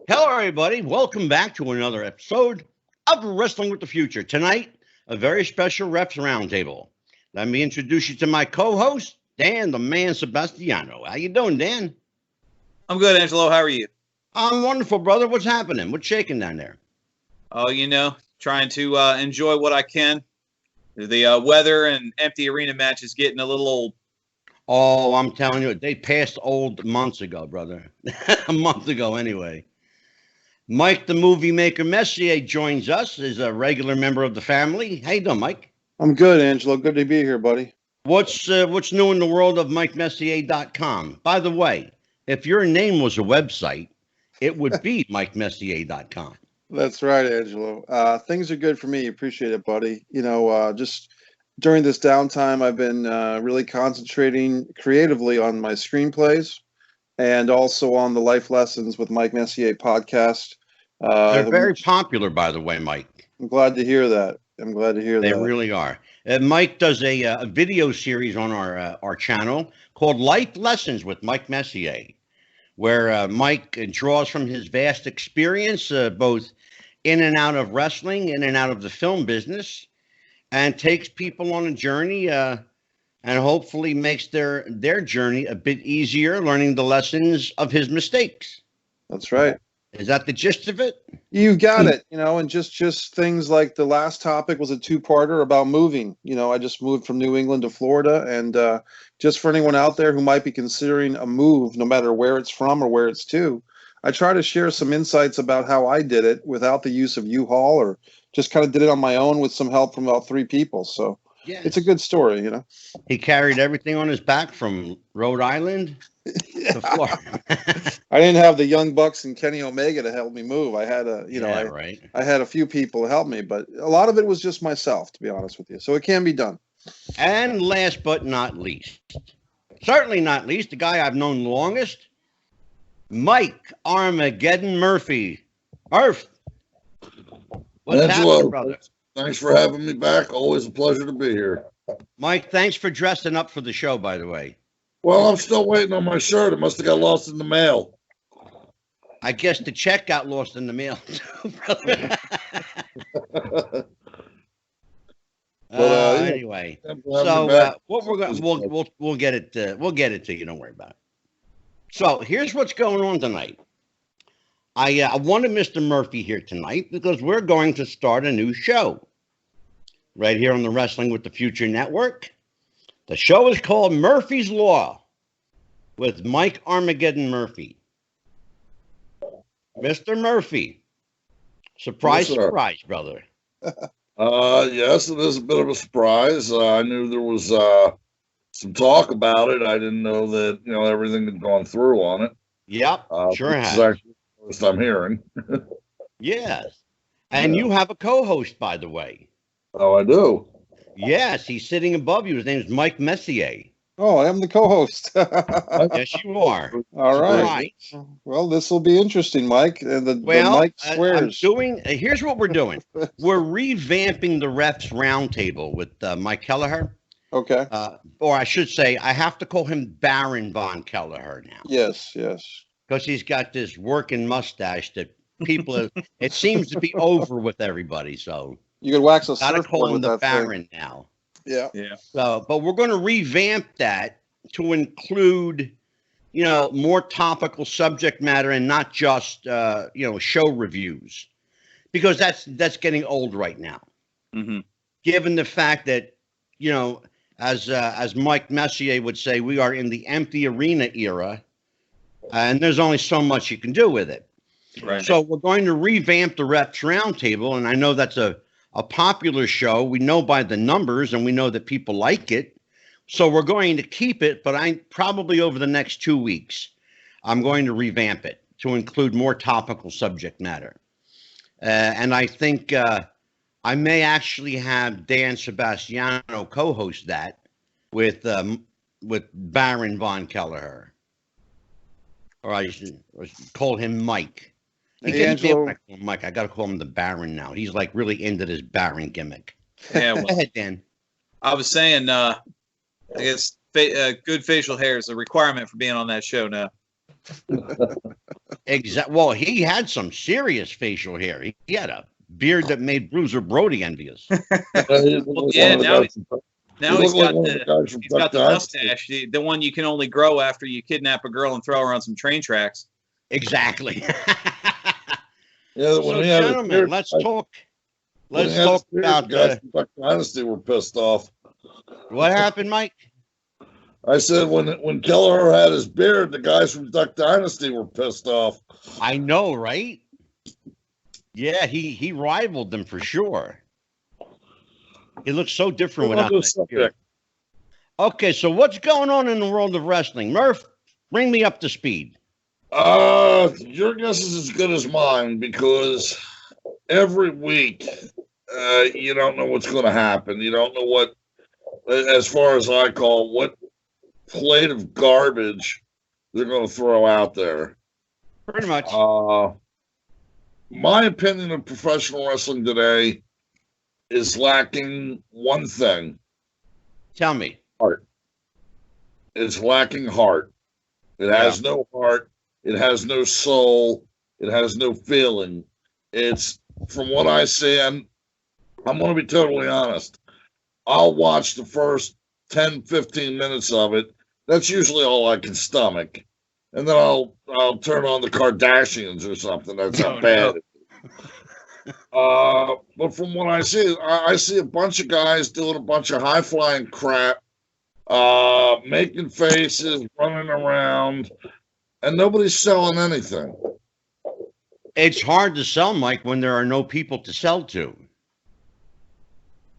Hello, everybody. Welcome back to another episode of Wrestling with the Future. Tonight, a very special Refs Roundtable. Let me introduce you to my co-host, Dan, the man Sebastiano. How you doing, Dan? I'm good, Angelo. How are you? I'm wonderful, brother. What's happening? What's shaking down there? Oh, trying to enjoy what I can. The weather and empty arena match is getting a little old. Oh, I'm telling you, they passed old months ago, brother. A month ago, anyway. Mike, the movie maker Messier, joins us as a regular member of the family. How you doing, Mike? I'm good, Angelo. Good to be here, buddy. What's new in the world of MikeMessier.com? By the way, if your name was a website, it would be MikeMessier.com. That's right, Angelo. Things are good for me. Appreciate it, buddy. Just during this downtime, I've been really concentrating creatively on my screenplays and also on the Life Lessons with Mike Messier podcast. They're very popular, by the way, Mike. I'm glad to hear that. They really are. Mike does a video series on our channel called Life Lessons with Mike Messier, where Mike draws from his vast experience, both in and out of wrestling, in and out of the film business, and takes people on a journey and hopefully makes their journey a bit easier, learning the lessons of his mistakes. That's right. Is that the gist of it? You got it. And just things like the last topic was a two-parter about moving. I just moved from New England to Florida, and just for anyone out there who might be considering a move, no matter where it's from or where it's to, I try to share some insights about how I did it without the use of U-Haul, or just kind of did it on my own with some help from about 3 people. So It's a good story, He carried everything on his back from Rhode Island to Florida. I didn't have the Young Bucks and Kenny Omega to help me move. I had I had a few people to help me, but a lot of it was just myself, to be honest with you. So it can be done. And last but not least, certainly not least, the guy I've known longest, Mike Armageddon Murphy. What's happening, brother? Thanks for having me back. Always a pleasure to be here. Mike, thanks for dressing up for the show, by the way. Well, I'm still waiting on my shirt. It must have got lost in the mail. I guess the check got lost in the mail, too, brother. Anyway, so what we're going we'll get it to you. Don't worry about it. So here's what's going on tonight. I wanted Mr. Murphy here tonight because we're going to start a new show right here on the Wrestling with the Future Network. The show is called Murphy's Law with Mike Armageddon Murphy. Mr. Murphy, surprise, brother. Yes, it is a bit of a surprise. I knew there was some talk about it. I didn't know that everything had gone through on it. Yep, sure has. Exactly what I'm hearing. Yes, and you have a co-host, by the way. Oh, I do. Yes, he's sitting above you. His name is Mike Messier. Oh, I am the co-host. Yes, you are. All right. Well, this will be interesting, Mike. And the Mike squares. Here's what we're doing. We're revamping the Refs Roundtable with Mike Kelleher. Okay. Or I should say, I have to call him Baron Von Kelleher now. Yes. Because he's got this working mustache that people, it seems to be over with everybody. So you could wax a gotta surfboard call him with the that Baron thing. now. Yeah. So, but we're going to revamp that to include, more topical subject matter and not just, show reviews, because that's getting old right now. Mm-hmm. Given the fact that, as Mike Messier would say, we are in the empty arena era, and there's only so much you can do with it. Right. So we're going to revamp the Refs Roundtable, and I know that's a popular show. We know by the numbers, and we know that people like it. So we're going to keep it, but I probably over the next 2 weeks, I'm going to revamp it to include more topical subject matter. And I think I may actually have Dan Sebastiano co-host that with Baron Von Kelleher. Or I should call him Mike. Hey, Angelo. Mike, I got to call him the Baron now. He's like really into this Baron gimmick. Yeah, Go ahead, Dan. I was saying, I guess good facial hair is a requirement for being on that show now. Exactly. Well, he had some serious facial hair. He had a beard that made Bruiser Brody envious. Well, yeah, now he's got the mustache, the one you can only grow after you kidnap a girl and throw her on some train tracks. Exactly. Yeah, So, gentlemen, let's talk. Let's talk about guys from Duck Dynasty were pissed off. what happened, Mike. I said when Kelleher had his beard, the guys from Duck Dynasty were pissed off. I know, right? Yeah, he rivaled them for sure. He looks so different without that beard. Okay, so what's going on in the world of wrestling? Murph, bring me up to speed. Your guess is as good as mine because every week you don't know what's going to happen. You don't know what, as far as I call, what plate of garbage they're going to throw out there. Pretty much. My opinion of professional wrestling today is lacking one thing. Tell me. Heart. It's lacking heart. It has no heart. It has no soul. It has no feeling. It's, from what I see, and I'm going to be totally honest, I'll watch the first 10, 15 minutes of it. That's usually all I can stomach. And then I'll turn on the Kardashians or something. That's how bad it is. But from what I see a bunch of guys doing a bunch of high-flying crap, making faces, running around, and nobody's selling anything. It's hard to sell, Mike, when there are no people to sell to.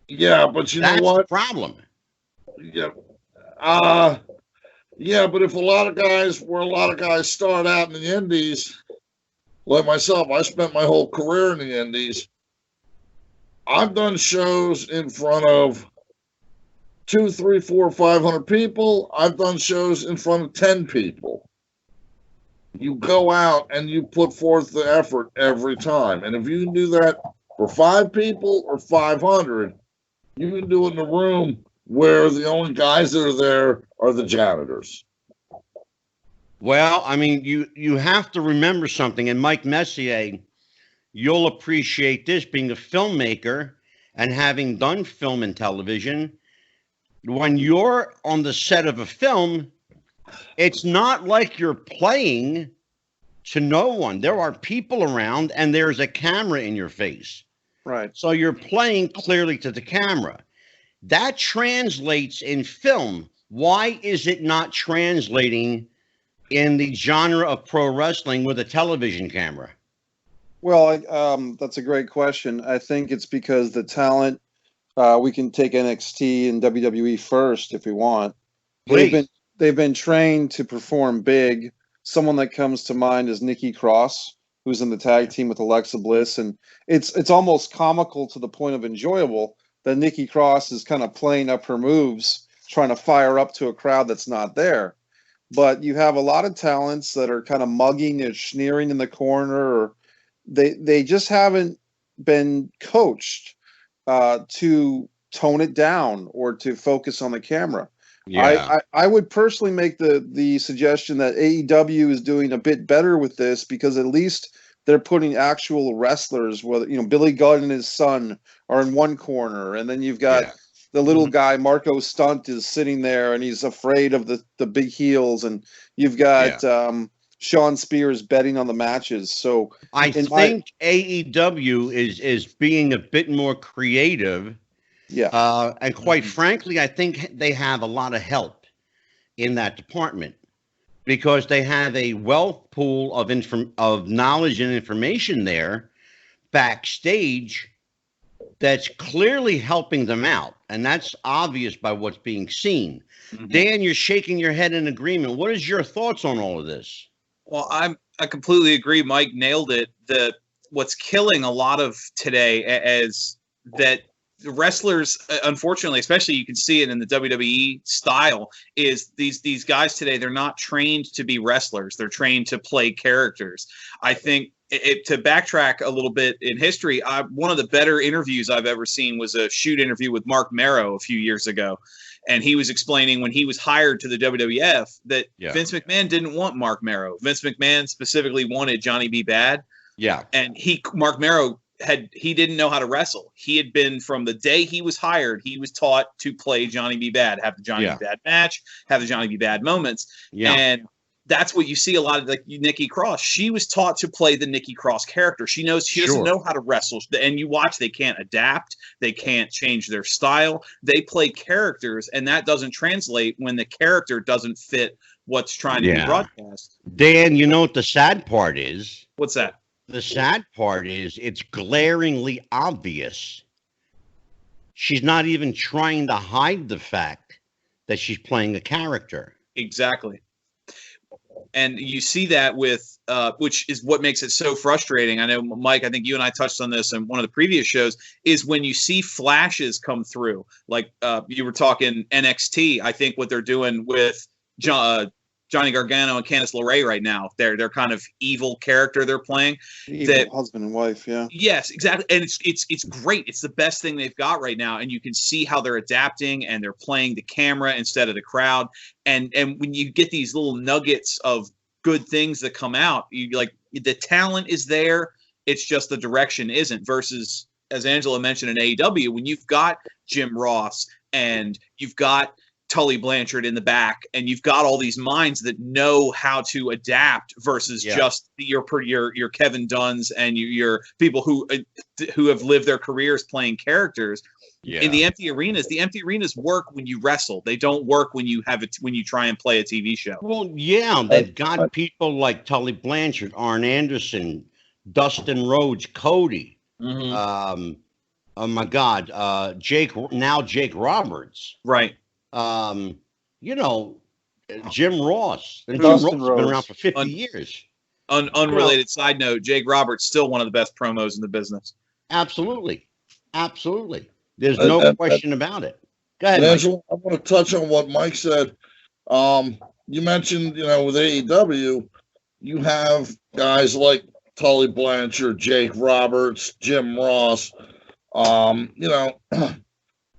Yeah, but That's know what? The problem. Yeah. Yeah, but if a lot of guys start out in the indies, like myself, I spent my whole career in the indies. I've done shows in front of 200, 300, 400, 500 people. I've done shows in front of 10 people. You go out and you put forth the effort every time. And if you can do that for 5 people or 500, you can do it in a room where the only guys that are there are the janitors. Well, I mean, you have to remember something, and Mike Messier, you'll appreciate this, being a filmmaker and having done film and television. When you're on the set of a film, it's not like you're playing to no one. There are people around, and there's a camera in your face. Right. So you're playing clearly to the camera. That translates in film. Why is it not translating in the genre of pro wrestling with a television camera? Well, that's a great question. I think it's because the talent, we can take NXT and WWE first if we want. Please. They've been trained to perform big. Someone that comes to mind is Nikki Cross, who's in the tag team with Alexa Bliss. And it's almost comical to the point of enjoyable that Nikki Cross is kind of playing up her moves, trying to fire up to a crowd that's not there. But you have a lot of talents that are kind of mugging and sneering in the corner, or they just haven't been coached to tone it down or to focus on the camera. Yeah. I would personally make the suggestion that AEW is doing a bit better with this, because at least they're putting actual wrestlers, whether Billy Gunn and his son are in one corner, and then you've got the little guy Marco Stunt is sitting there and he's afraid of the big heels, and you've got Sean Spears betting on the matches. So I think AEW is being a bit more creative. Yeah. And quite frankly, I think they have a lot of help in that department, because they have a wealth pool of knowledge and information there backstage that's clearly helping them out. And that's obvious by what's being seen. Mm-hmm. Dan, you're shaking your head in agreement. What is your thoughts on all of this? Well, I completely agree. Mike nailed it. What's killing a lot of today is that the wrestlers, unfortunately, especially you can see it in the WWE style, is these guys today, they're not trained to be wrestlers. They're trained to play characters. I think to backtrack a little bit in history, one of the better interviews I've ever seen was a shoot interview with Mark Marrow a few years ago. And he was explaining when he was hired to the WWF that Yeah. Vince McMahon didn't want Mark Marrow. Vince McMahon specifically wanted Johnny B. Bad. Yeah. And Mark Marrow he didn't know how to wrestle. He had been, from the day he was hired, he was taught to play Johnny B. Bad, have the Johnny B. Bad match, have the Johnny B. Bad moments. Yeah. And that's what you see a lot of, like Nikki Cross. She was taught to play the Nikki Cross character. She doesn't know how to wrestle. And you watch, they can't adapt. They can't change their style. They play characters, and that doesn't translate when the character doesn't fit what's trying to be broadcast. Dan, you know what the sad part is? What's that? The sad part is it's glaringly obvious. She's not even trying to hide the fact that she's playing a character. Exactly. And you see that with, which is what makes it so frustrating. I know, Mike, I think you and I touched on this in one of the previous shows, is when you see flashes come through. Like you were talking NXT, I think what they're doing with Johnny Gargano and Candice LeRae right now, they're kind of evil character they're playing. Evil husband and wife, yeah. Yes, exactly. And it's great. It's the best thing they've got right now. And you can see how they're adapting, and they're playing the camera instead of the crowd. And when you get these little nuggets of good things that come out, you like, the talent is there. It's just the direction isn't. Versus, as Angela mentioned in AEW, when you've got Jim Ross and you've got Tully Blanchard in the back, and you've got all these minds that know how to adapt versus just your Kevin Dunns and your people who have lived their careers playing characters. Yeah. In the empty arenas work when you wrestle. They don't work when you try and play a TV show. Well, yeah, they've got people like Tully Blanchard, Arn Anderson, Dustin Rhodes, Cody. Mm-hmm. Oh my God, Jake Roberts. Right. You know, Jim Ross. And Jim Ross has Rhodes been around for 50 years. Unrelated side note, Jake Roberts still one of the best promos in the business. Absolutely. There's no question about it. Go ahead, Angela, I want to touch on what Mike said. You mentioned, with AEW, you have guys like Tully Blanchard, Jake Roberts, Jim Ross.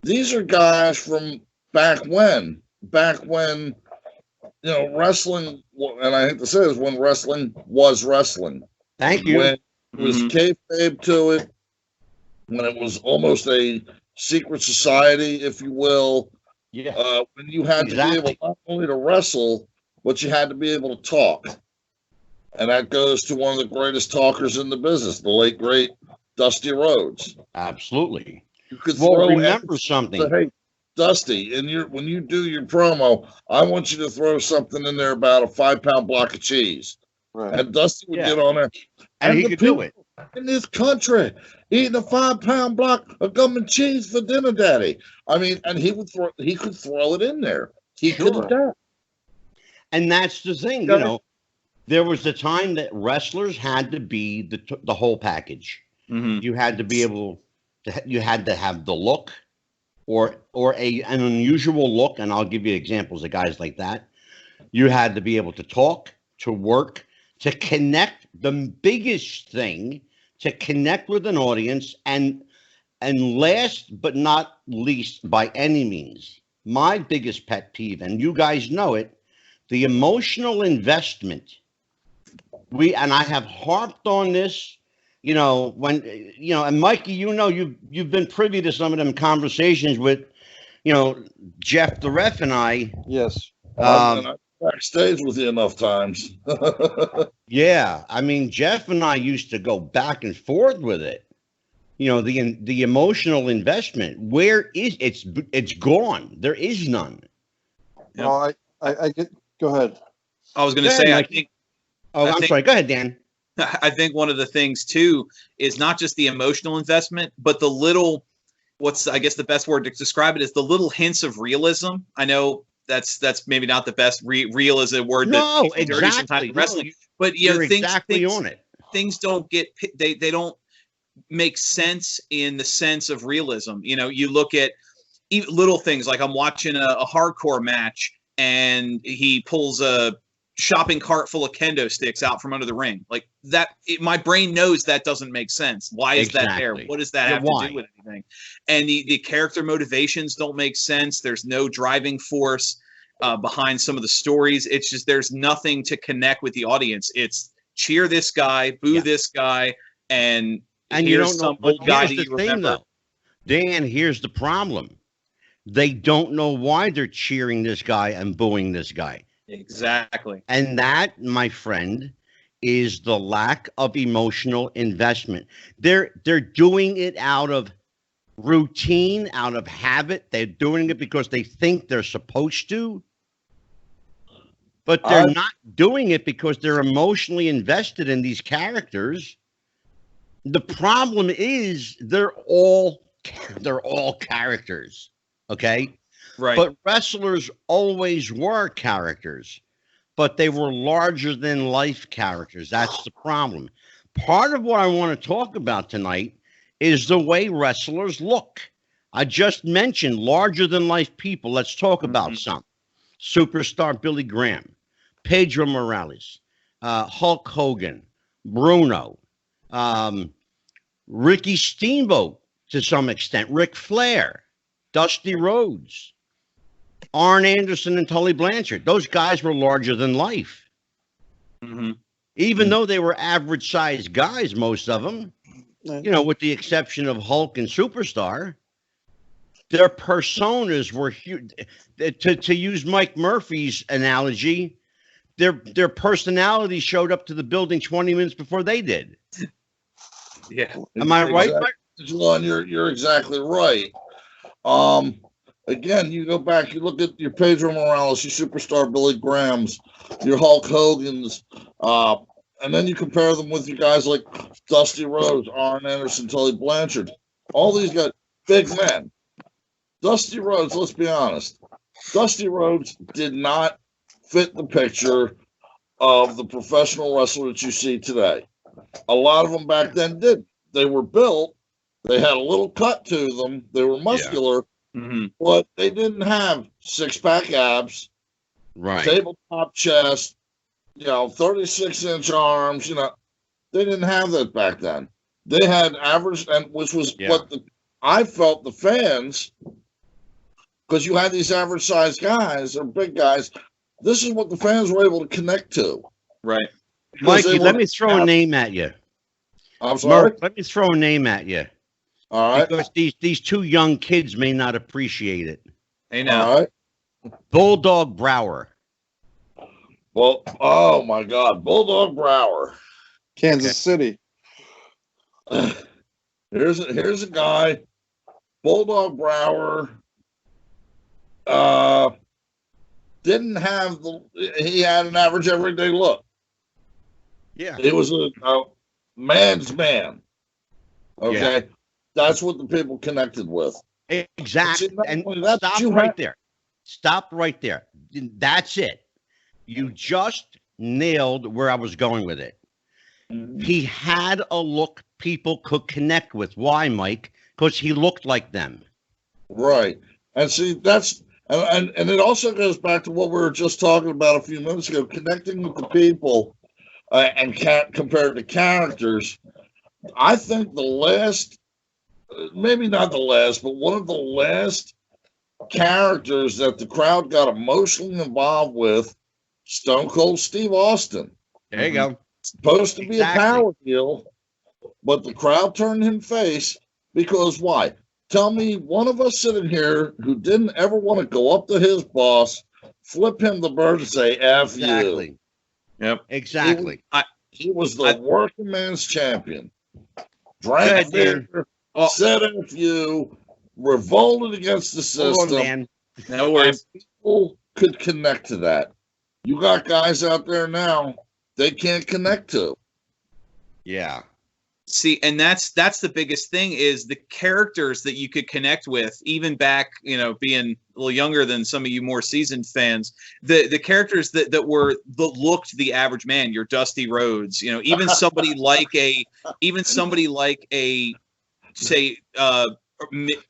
These are guys from back when, wrestling, and I hate to say this, when wrestling was wrestling. Thank you. When it was kayfabe to it, when it was almost a secret society, if you will. Yeah. When you had to be able not only to wrestle, but you had to be able to talk. And that goes to one of the greatest talkers in the business, the late, great Dusty Rhodes. Absolutely. You could remember something. Say, hey, Dusty, when you do your promo, I want you to throw something in there about a 5-pound block of cheese. Right. And Dusty would get on there. And he could do it. In this country, eating a 5-pound block of gum and cheese for dinner, Daddy. I mean, and he could throw it in there. He could adapt. And that's the thing, there was a time that wrestlers had to be the whole package. Mm-hmm. You had to be able to, you had to have the look or an unusual look. And I'll give you examples of guys like that. You had to be able to talk, to work, to connect. The biggest thing, to connect with an audience, and last but not least by any means, my biggest pet peeve, and you guys know it, the emotional investment. And I have harped on this, when, and Mikey, you've been privy to some of them conversations with, Jeff the Ref and I. Yes. Backstage with you enough times. Yeah, I mean, Jeff and I used to go back and forth with it. The emotional investment. Where is it's gone? There is none. Yep. Well, I get. Go ahead. I was going to say, I think. Oh, I'm sorry. Go ahead, Dan. I think one of the things too is not just the emotional investment, but the little. I guess the best word to describe it is the little hints of realism. I know. That's maybe not the best. Real is a word that dirty sometimes in wrestling, but things don't get they don't make sense in the sense of realism. You look at little things like I'm watching a hardcore match and he pulls a shopping cart full of kendo sticks out from under the ring. Like that, my brain knows that doesn't make sense. Why is that there? What does that have to do with anything? And the character motivations don't make sense. There's no driving force behind some of the stories. It's just there's nothing to connect with the audience. It's cheer this guy, boo this guy, and here's some old guy that you remember. Though, Dan, here's the problem. They don't know why they're cheering this guy and booing this guy. Exactly. And that, my friend, is the lack of emotional investment. They're doing it out of routine, out of habit. They're doing it because they think they're supposed to. But they're not doing it because they're emotionally invested in these characters. The problem is they're all characters, okay? Right. But wrestlers always were characters, but they were larger than life characters. That's the problem. Part of what I want to talk about tonight is the way wrestlers look. I just mentioned larger than life people. Let's talk about some. Superstar Billy Graham, Pedro Morales, Hulk Hogan, Bruno, Ricky Steamboat to some extent, Ric Flair, Dusty Rhodes, Arn Anderson and Tully Blanchard. Those guys were larger than life. Even though they were average sized guys, most of them, you know, with the exception of Hulk and Superstar, their personas were huge. To use Mike Murphy's analogy, their personality showed up to the building 20 minutes before they did. Yeah. Am I right? John, you're exactly right. Again, you go back, you look at your Pedro Morales, your Superstar Billy Grahams, your Hulk Hogan's, and then you compare them with your guys like Dusty Rhodes, Arn Anderson, Tully Blanchard. All these guys, big men. Dusty Rhodes, let's be honest, Dusty Rhodes did not fit the picture of the professional wrestler that you see today. A lot of them back then did. They were built, they had a little cut to them, they were muscular, but they didn't have six-pack abs, tabletop chest, 36-inch arms, they didn't have that back then. They had average, and which was what I felt the fans, because you had these average-sized guys or big guys, this is what the fans were able to connect to. Right. Mikey, let me throw a name at you. I'm sorry? Let me throw a name at you. All right. Because these two young kids may not appreciate it. Hey, now. All right. Bulldog Brower. Well, oh my God, Bulldog Brower. Kansas City. Here's a guy, Bulldog Brower. Didn't have he had an average everyday look. Yeah. It was a man's man. Okay. Yeah. That's what the people connected with. Exactly. And Stop right there. That's it. You just nailed where I was going with it. He had a look people could connect with. Why, Mike? Because he looked like them. Right. And see, that's and it also goes back to what we were just talking about a few minutes ago, connecting with the people and compared to characters. I think the last, maybe not the last, but one of the last characters that the crowd got emotionally involved with, Stone Cold Steve Austin. There you go. Supposed to be a power heel, but the crowd turned him face because why? Tell me one of us sitting here who didn't ever want to go up to his boss, flip him the bird and say, F you. Yep. Exactly. He was the working man's champion. Drank beer, said F you, revolted against the system. Man. No worries. People could connect to that. You got guys out there now they can't connect to. Yeah. See, and that's the biggest thing is the characters that you could connect with, even back, being a little younger than some of you more seasoned fans, the characters that looked the average man, your Dusty Rhodes, even somebody like a say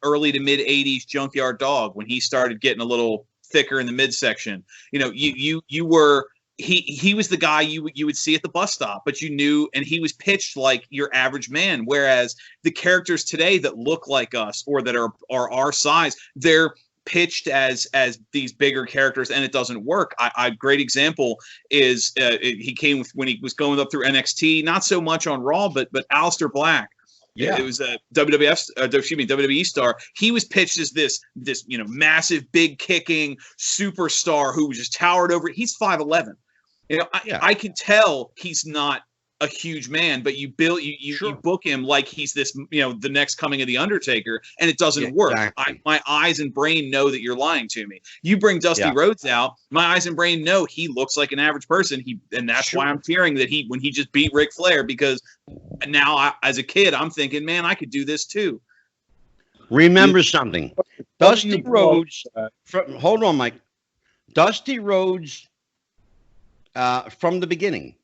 early to mid 80s Junkyard Dog when he started getting a little thicker in the midsection. You were he was the guy you would see at the bus stop, but you knew, and he was pitched like your average man. Whereas the characters today that look like us or that are our size, they're pitched as these bigger characters, and it doesn't work. A great example is he came with, when he was going up through NXT, not so much on Raw, but Aleister Black. Yeah, it was a WWE star. He was pitched as this massive, big kicking superstar who just towered over. He's 5'11". I can tell he's not a huge man, but you book him like he's this, the next coming of the Undertaker, and it doesn't work. Exactly. My eyes and brain know that you're lying to me. You bring Dusty Rhodes out, my eyes and brain know he looks like an average person. And that's why I'm fearing that when he just beat Ric Flair, because now as a kid, I'm thinking, man, I could do this too. Remember something. Dusty Rhodes, hold on, Mike. Dusty Rhodes, from the beginning,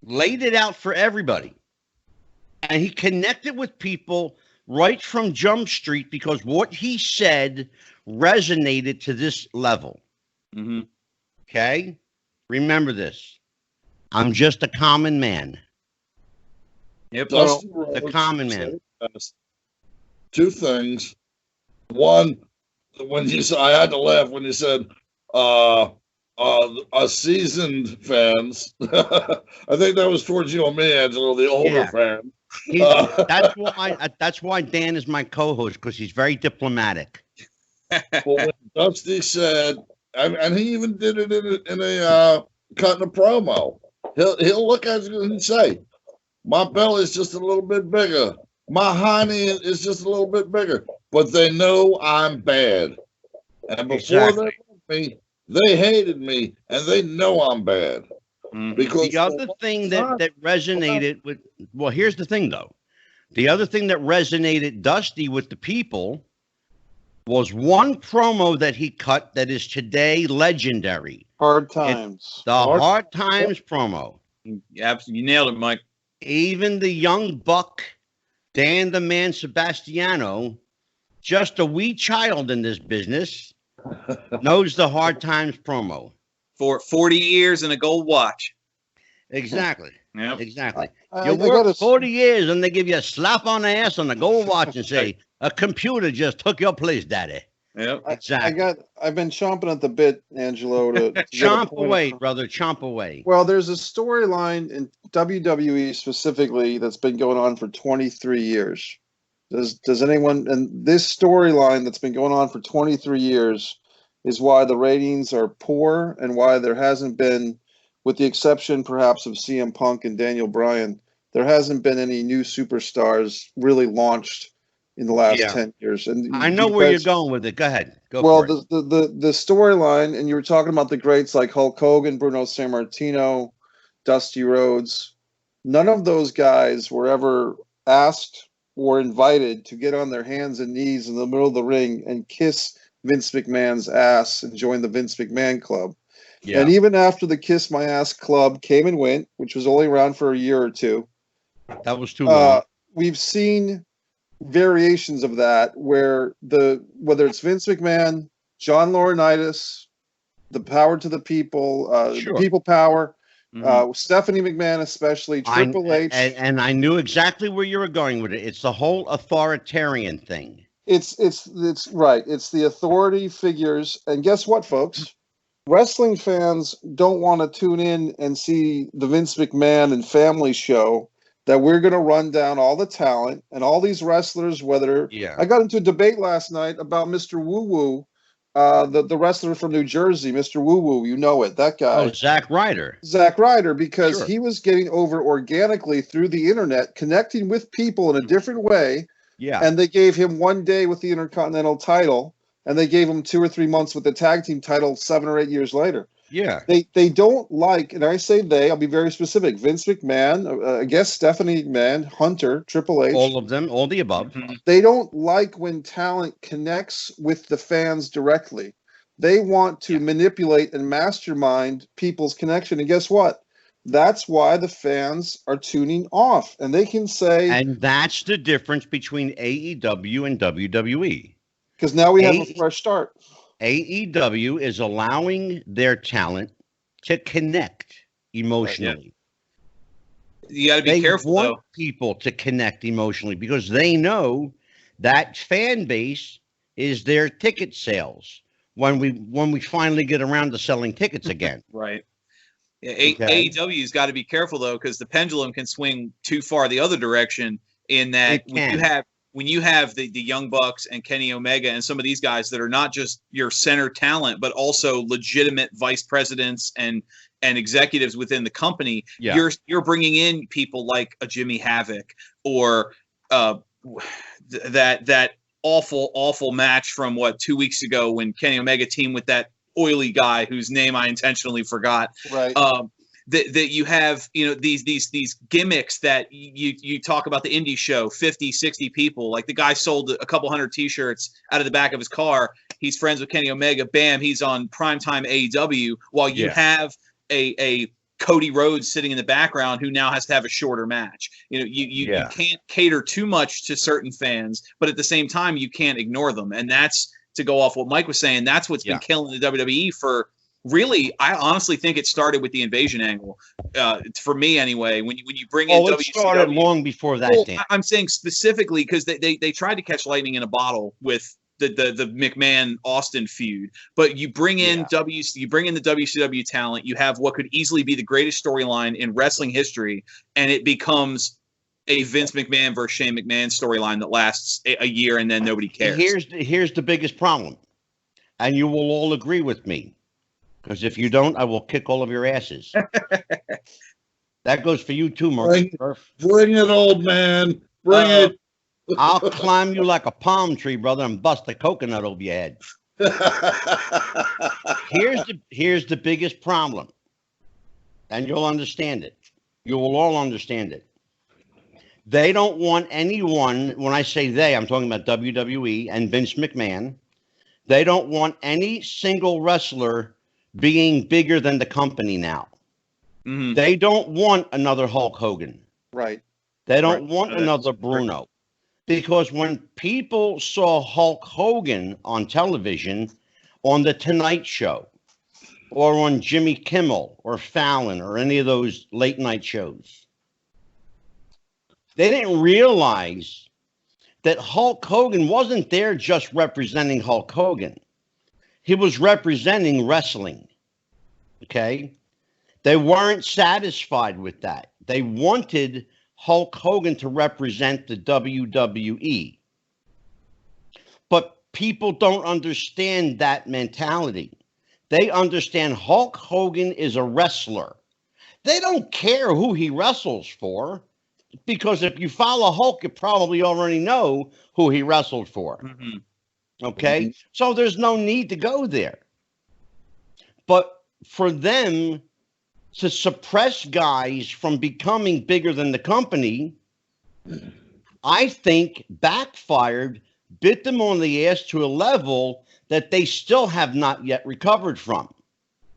laid it out for everybody. And he connected with people right from Jump Street because what he said resonated to this level. Mm-hmm. Okay? Remember this. I'm just a common man. Yep. The common man. Two things. One, when you said, I had to laugh when you said, seasoned fans. I think that was towards you and me, Angelo, the older fan. That's why Dan is my co-host, because he's very diplomatic. Well, when Dusty said, and he even did it in a cut in a promo. He'll look at you and say, "My belly's just a little bit bigger. My hiney is just a little bit bigger." But they know I'm bad, and before they love me, they hated me, and they know I'm bad. Because the other thing that resonated with, well, here's the thing, though. The other thing that resonated Dusty with the people was one promo that he cut that is today legendary. Hard Times. The Hard Times promo. Absolutely. You nailed it, Mike. Even the young buck, Dan the Man Sebastiano, just a wee child in this business, knows the Hard Times promo. For 40 years and a gold watch. Exactly. Yep. Exactly. You work 40 years and they give you a slap on the ass on the gold watch and say, a computer just took your place, Daddy. Yep. Exactly. I've been chomping at the bit, Angelo, to chomp away, brother. Chomp away. Well, there's a storyline in WWE specifically that's been going on for 23 years. Does anyone, and this storyline that's been going on for 23 years is why the ratings are poor and why there hasn't been, with the exception perhaps of CM Punk and Daniel Bryan, there hasn't been any new superstars really launched in the last 10 years. And I know where you're going with it. Go ahead. Go for it. The storyline, and you were talking about the greats like Hulk Hogan, Bruno Sammartino, Dusty Rhodes. None of those guys were ever asked or invited to get on their hands and knees in the middle of the ring and kiss Vince McMahon's ass and join the Vince McMahon Club. Yeah. And even after the Kiss My Ass Club came and went, which was only around for a year or two, that was too long. We've seen variations of that where whether it's Vince McMahon, John Laurinaitis, the Power to the People, the People Power, Stephanie McMahon especially, Triple H. And I knew exactly where you were going with it. It's the whole authoritarian thing. It's right. It's the authority figures. And guess what, folks? Wrestling fans don't want to tune in and see the Vince McMahon and family show that we're going to run down all the talent and all these wrestlers, I got into a debate last night about Mr. Woo Woo, the wrestler from New Jersey, Mr. Woo Woo, you know it, that guy. Oh, Zack Ryder. Zack Ryder, because he was getting over organically through the internet, connecting with people in a different way. Yeah. And they gave him 1 day with the Intercontinental title, and they gave him 2 or 3 months with the tag team title 7 or 8 years later. Yeah. They don't like, and I say they, I'll be very specific, Vince McMahon, I guess Stephanie McMahon, Hunter, Triple H. All of them, all the above. They don't like when talent connects with the fans directly. They want to manipulate and mastermind people's connection. And guess what? That's why the fans are tuning off. And they can say... And that's the difference between AEW and WWE. Because now we have a fresh start. AEW is allowing their talent to connect emotionally. You got to be They careful, want though. people to connect emotionally because they know that fan base is their ticket sales when we finally get around to selling tickets again. Right. Okay. AEW's got to be careful, though, because the pendulum can swing too far the other direction in that when you have the Young Bucks and Kenny Omega and some of these guys that are not just your center talent, but also legitimate vice presidents and executives within the company, you're bringing in people like a Jimmy Havoc or that awful match from 2 weeks ago when Kenny Omega teamed with that oily guy whose name I intentionally forgot. Right. That you have, these gimmicks that you talk about the indie show, 50, 60 people. Like the guy sold a couple hundred T-shirts out of the back of his car. He's friends with Kenny Omega. Bam, he's on primetime AEW while you have a Cody Rhodes sitting in the background who now has to have a shorter match. You can't cater too much to certain fans, but at the same time, you can't ignore them. And that's, to go off what Mike was saying, that's what's been killing the WWE for really, I honestly think it started with the invasion angle. For me, anyway, when you bring in it started long before that. Well, I'm saying specifically because they tried to catch lightning in a bottle with the McMahon Austin feud, but you bring in the WCW talent. You have what could easily be the greatest storyline in wrestling history, and it becomes a Vince McMahon versus Shane McMahon storyline that lasts a year and then nobody cares. Here's the biggest problem, and you will all agree with me. Because if you don't, I will kick all of your asses. That goes for you too, Mark. Bring it, old man. Bring it. I'll climb you like a palm tree, brother, and bust a coconut over your head. Here's the biggest problem, and you'll understand it. You will all understand it. They don't want anyone, when I say they, I'm talking about WWE and Vince McMahon. They don't want any single wrestler being bigger than the company now. Mm-hmm. They don't want another Hulk Hogan. Right. They don't want another Bruno. Because when people saw Hulk Hogan on television, on The Tonight Show, or on Jimmy Kimmel or Fallon or any of those late night shows, they didn't realize that Hulk Hogan wasn't there just representing Hulk Hogan. He was representing wrestling. Okay? They weren't satisfied with that. They wanted Hulk Hogan to represent the WWE. But people don't understand that mentality. They understand Hulk Hogan is a wrestler. They don't care who he wrestles for, because if you follow Hulk, you probably already know who he wrestled for. Mm-hmm. Okay? Mm-hmm. So there's no need to go there. But for them to suppress guys from becoming bigger than the company, I think backfired, bit them on the ass to a level that they still have not yet recovered from.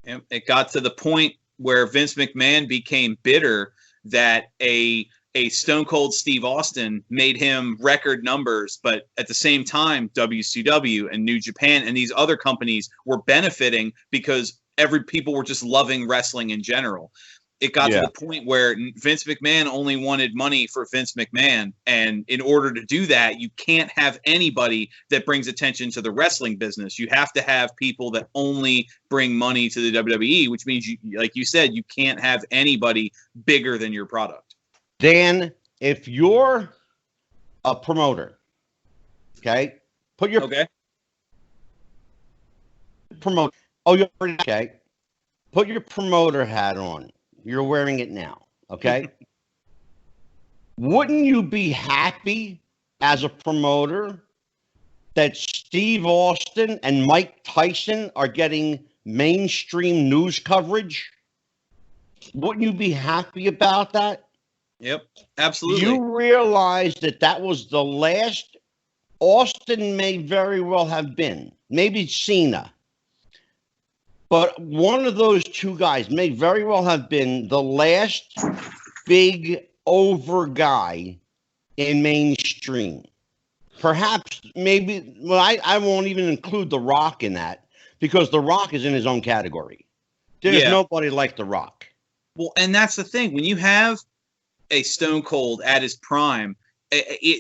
It got to the point where Vince McMahon became bitter that a Stone Cold Steve Austin made him record numbers, but at the same time, WCW and New Japan and these other companies were benefiting because people were just loving wrestling in general. It got to the point where Vince McMahon only wanted money for Vince McMahon. And in order to do that, you can't have anybody that brings attention to the wrestling business. You have to have people that only bring money to the WWE, which means, like you said, you can't have anybody bigger than your product. Dan, if you're a promoter, okay, put your promote. Oh, you're okay. Put your promoter hat on. You're wearing it now, okay? Wouldn't you be happy as a promoter that Steve Austin and Mike Tyson are getting mainstream news coverage? Wouldn't you be happy about that? Yep, absolutely. You realize that was the last. Austin may very well have been, maybe Cena, but one of those two guys may very well have been the last big over guy in mainstream. Perhaps, maybe, well, I won't even include The Rock in that, because The Rock is in his own category. There's Yeah. nobody like The Rock. Well, and that's the thing. When you have a Stone Cold at his prime,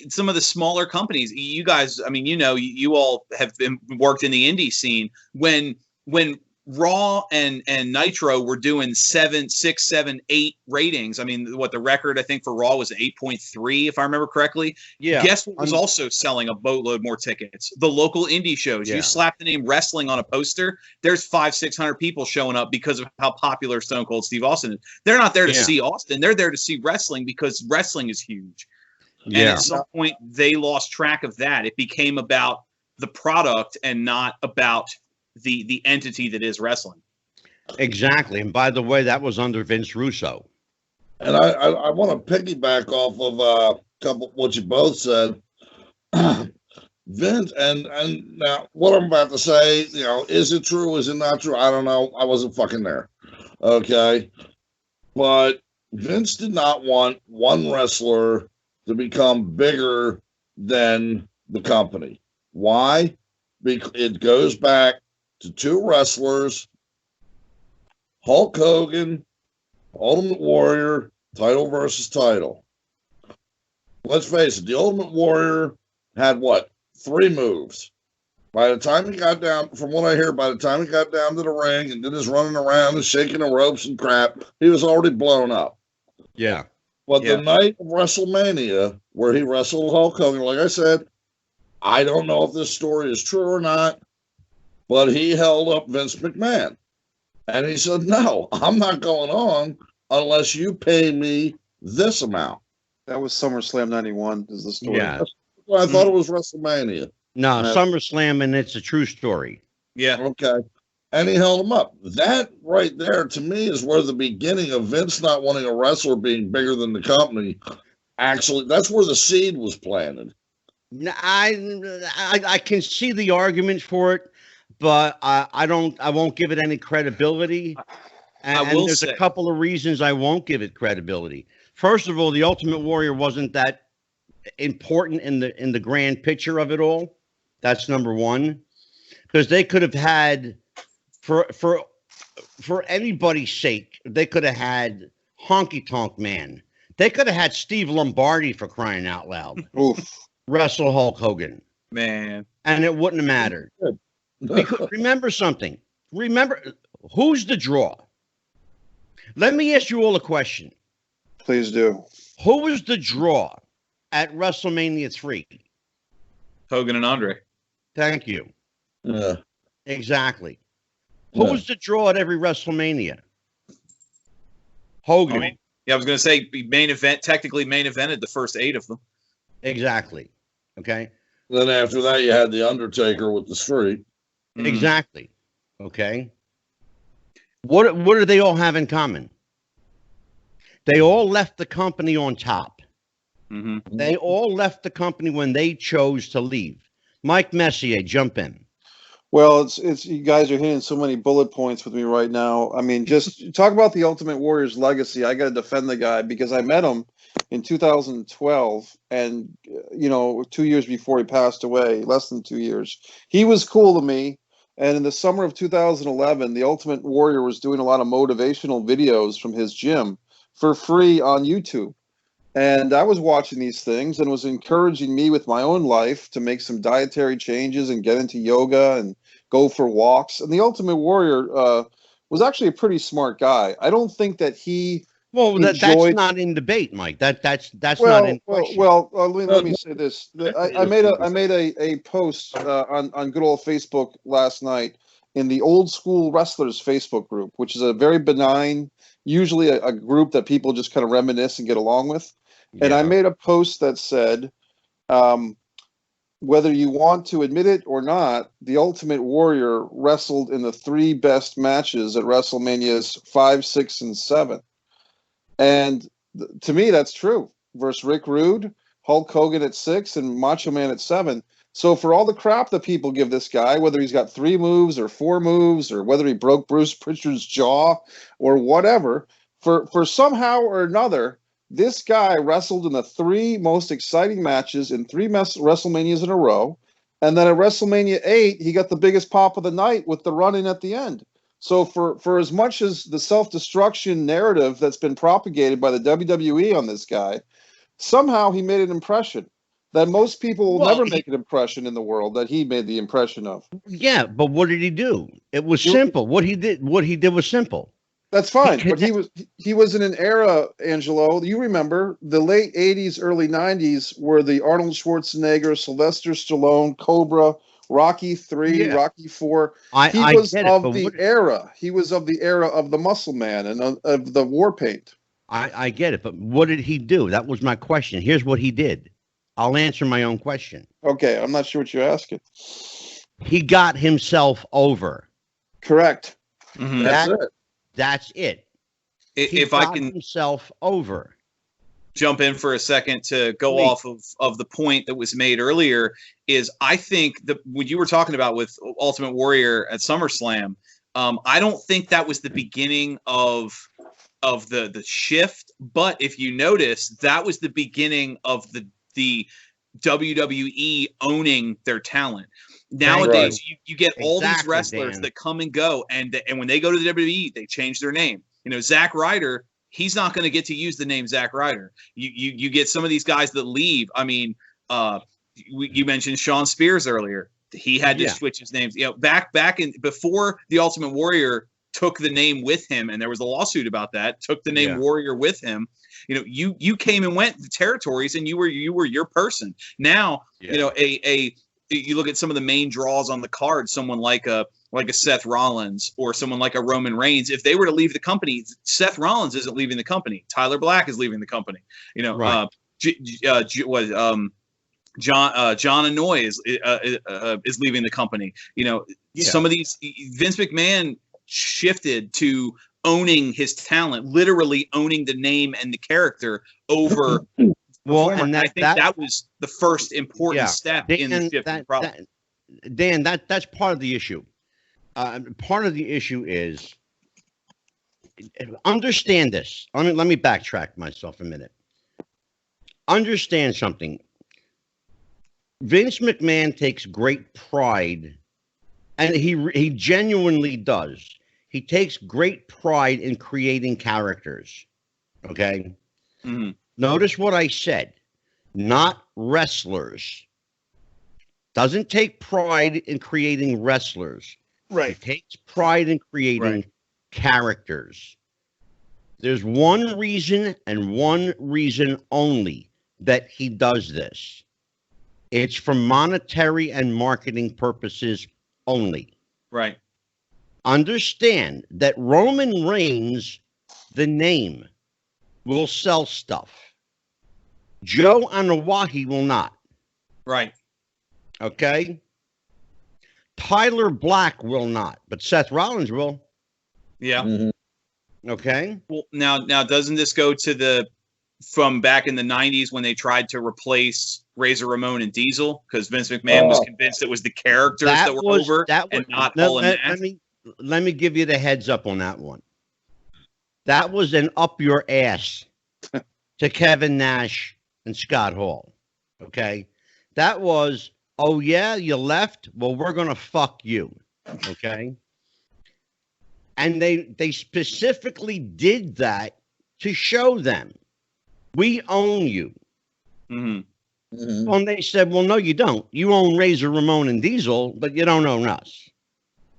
some of the smaller companies, you guys, I mean, you all have worked in the indie scene. When Raw and Nitro were doing 7, 6, 7, 8 ratings. I mean, what the record I think for Raw was 8.3, if I remember correctly. Yeah. Guess what was also selling a boatload more tickets? The local indie shows. Yeah. You slap the name wrestling on a poster, there's 500-600 people showing up because of how popular Stone Cold Steve Austin is. They're not there to see Austin. They're there to see wrestling because wrestling is huge. And at some point, they lost track of that. It became about the product and not about the entity that is wrestling. Exactly. And by the way, that was under Vince Russo. And I want to piggyback off of a couple what you both said. Vince, and now what I'm about to say, is it true? Is it not true? I don't know. I wasn't fucking there. Okay. But Vince did not want one wrestler to become bigger than the company. Why? Because it goes back to 2 wrestlers, Hulk Hogan, Ultimate Warrior, title versus title. Let's face it, the Ultimate Warrior had 3 moves. By the time he got down, from what I hear, by the time he got down to the ring and did his running around and shaking the ropes and crap, he was already blown up. Yeah. But the night of WrestleMania, where he wrestled Hulk Hogan, like I said, I don't know if this story is true or not, but he held up Vince McMahon. And he said, no, I'm not going on unless you pay me this amount. That was SummerSlam 91 is the story. Yeah. Well, I thought it was WrestleMania. No, SummerSlam, and it's a true story. Yeah. Okay. And he held him up. That right there, to me, is where the beginning of Vince not wanting a wrestler being bigger than the company, actually, that's where the seed was planted. I can see the argument for it, but I won't give it any credibility. And there's a couple of reasons I won't give it credibility. First of all, the Ultimate Warrior wasn't that important in the grand picture of it all. That's number one. Because they could have had, for anybody's sake, they could have had Honky Tonk Man. They could have had Steve Lombardi, for crying out loud. Oof. Wrestle Hulk Hogan. Man. And it wouldn't have mattered. Because, remember something. Remember, who's the draw? Let me ask you all a question. Please do. Who was the draw at WrestleMania 3? Hogan and Andre. Thank you. Yeah. Exactly. Who was the draw at every WrestleMania? Hogan. I was going to say technically main evented the first 8 of them. Exactly. Okay. Then after that, you had The Undertaker with the Streak. Exactly. Okay. What do they all have in common? They all left the company on top. Mm-hmm. They all left the company when they chose to leave. Mike Messier, jump in. Well, it's you guys are hitting so many bullet points with me right now. I mean, just talk about the Ultimate Warrior's legacy. I got to defend the guy because I met him in 2012, and 2 years before he passed away, less than 2 years. He was cool to me. And in the summer of 2011, the Ultimate Warrior was doing a lot of motivational videos from his gym for free on YouTube. And I was watching these things and was encouraging me with my own life to make some dietary changes and get into yoga and go for walks. And the Ultimate Warrior was actually a pretty smart guy. I don't think that he that's not in debate, Mike. That's not in question. Let me say this. I made a post on good old Facebook last night in the Old School Wrestlers Facebook group, which is a very benign, usually a group that people just kind of reminisce and get along with. Yeah. And I made a post that said, whether you want to admit it or not, the Ultimate Warrior wrestled in the 3 best matches at WrestleManias 5, 6, and 7. And to me, that's true. Versus Rick Rude, Hulk Hogan at 6, and Macho Man at 7. So for all the crap that people give this guy, whether he's got 3 moves or 4 moves, or whether he broke Bruce Pritchard's jaw or whatever, for somehow or another, this guy wrestled in the 3 most exciting matches in 3 WrestleManias in a row. And then at WrestleMania 8, he got the biggest pop of the night with the run-in at the end. So for as much as the self-destruction narrative that's been propagated by the WWE on this guy, somehow he made an impression that most people will never make an impression in the world that he made the impression of. Yeah, but what did he do? It was simple. What he did was simple. That's fine, but he was in an era, Angelo. You remember the late '80s, early '90s, where the Arnold Schwarzenegger, Sylvester Stallone, Cobra, Rocky III, Rocky IV. He was of the era. He was of the era of the Muscle Man and of the War Paint. I get it, but what did he do? That was my question. Here's what he did. I'll answer my own question. Okay, I'm not sure what you're asking. He got himself over. Correct. Mm-hmm. That's it. If I can himself over. Jump in for a second to go off of the point that was made earlier, is I think that what you were talking about with Ultimate Warrior at SummerSlam, I don't think that was the beginning of the shift, but if you notice, that was the beginning of the WWE owning their talent. Nowadays, you get all these wrestlers that come and go, and when they go to the WWE, they change their name. You know, Zack Ryder, he's not going to get to use the name Zack Ryder. You get some of these guys that leave. I mean, you mentioned Shawn Spears earlier. He had to switch his names. You know, back in before the Ultimate Warrior took the name with him, and there was a lawsuit about that. Took the name Warrior with him. You know, you came and went the territories, and you were your person. Now, you know, you look at some of the main draws on the card, someone like a Seth Rollins or someone like a Roman Reigns. If they were to leave the company, Seth Rollins isn't leaving the company. Tyler Black is leaving the company. You know, John Anoy is leaving the company. You know, some of these, Vince McMahon shifted to owning his talent, literally owning the name and the character over. Well, and I think that was the first important step in the shift. Dan, that's part of the issue. Part of the issue is, understand this. Let me backtrack myself a minute. Understand something. Vince McMahon takes great pride, and he genuinely does. He takes great pride in creating characters. Okay? Mm-hmm. Notice what I said. Not wrestlers. Doesn't take pride in creating wrestlers. Right. He takes pride in creating characters. There's one reason and one reason only that he does this. It's for monetary and marketing purposes only. Right. Understand that Roman Reigns, the name, will sell stuff. Joe Anoa'i will not. Right. Okay? Tyler Black will not, but Seth Rollins will. Yeah. Mm-hmm. Okay? Well, now doesn't this go to from back in the 90s when they tried to replace Razor Ramon and Diesel? Because Vince McMahon was convinced it was the characters that were over and not Paul and Nash. Let me give you the heads up on that one. That was an up your ass to Kevin Nash and Scott Hall. Okay? That was, oh yeah, you left? Well, we're going to fuck you. Okay? And they specifically did that to show them, we own you. Mm-hmm. Mm-hmm. And they said, well, no, you don't. You own Razor Ramon and Diesel, but you don't own us.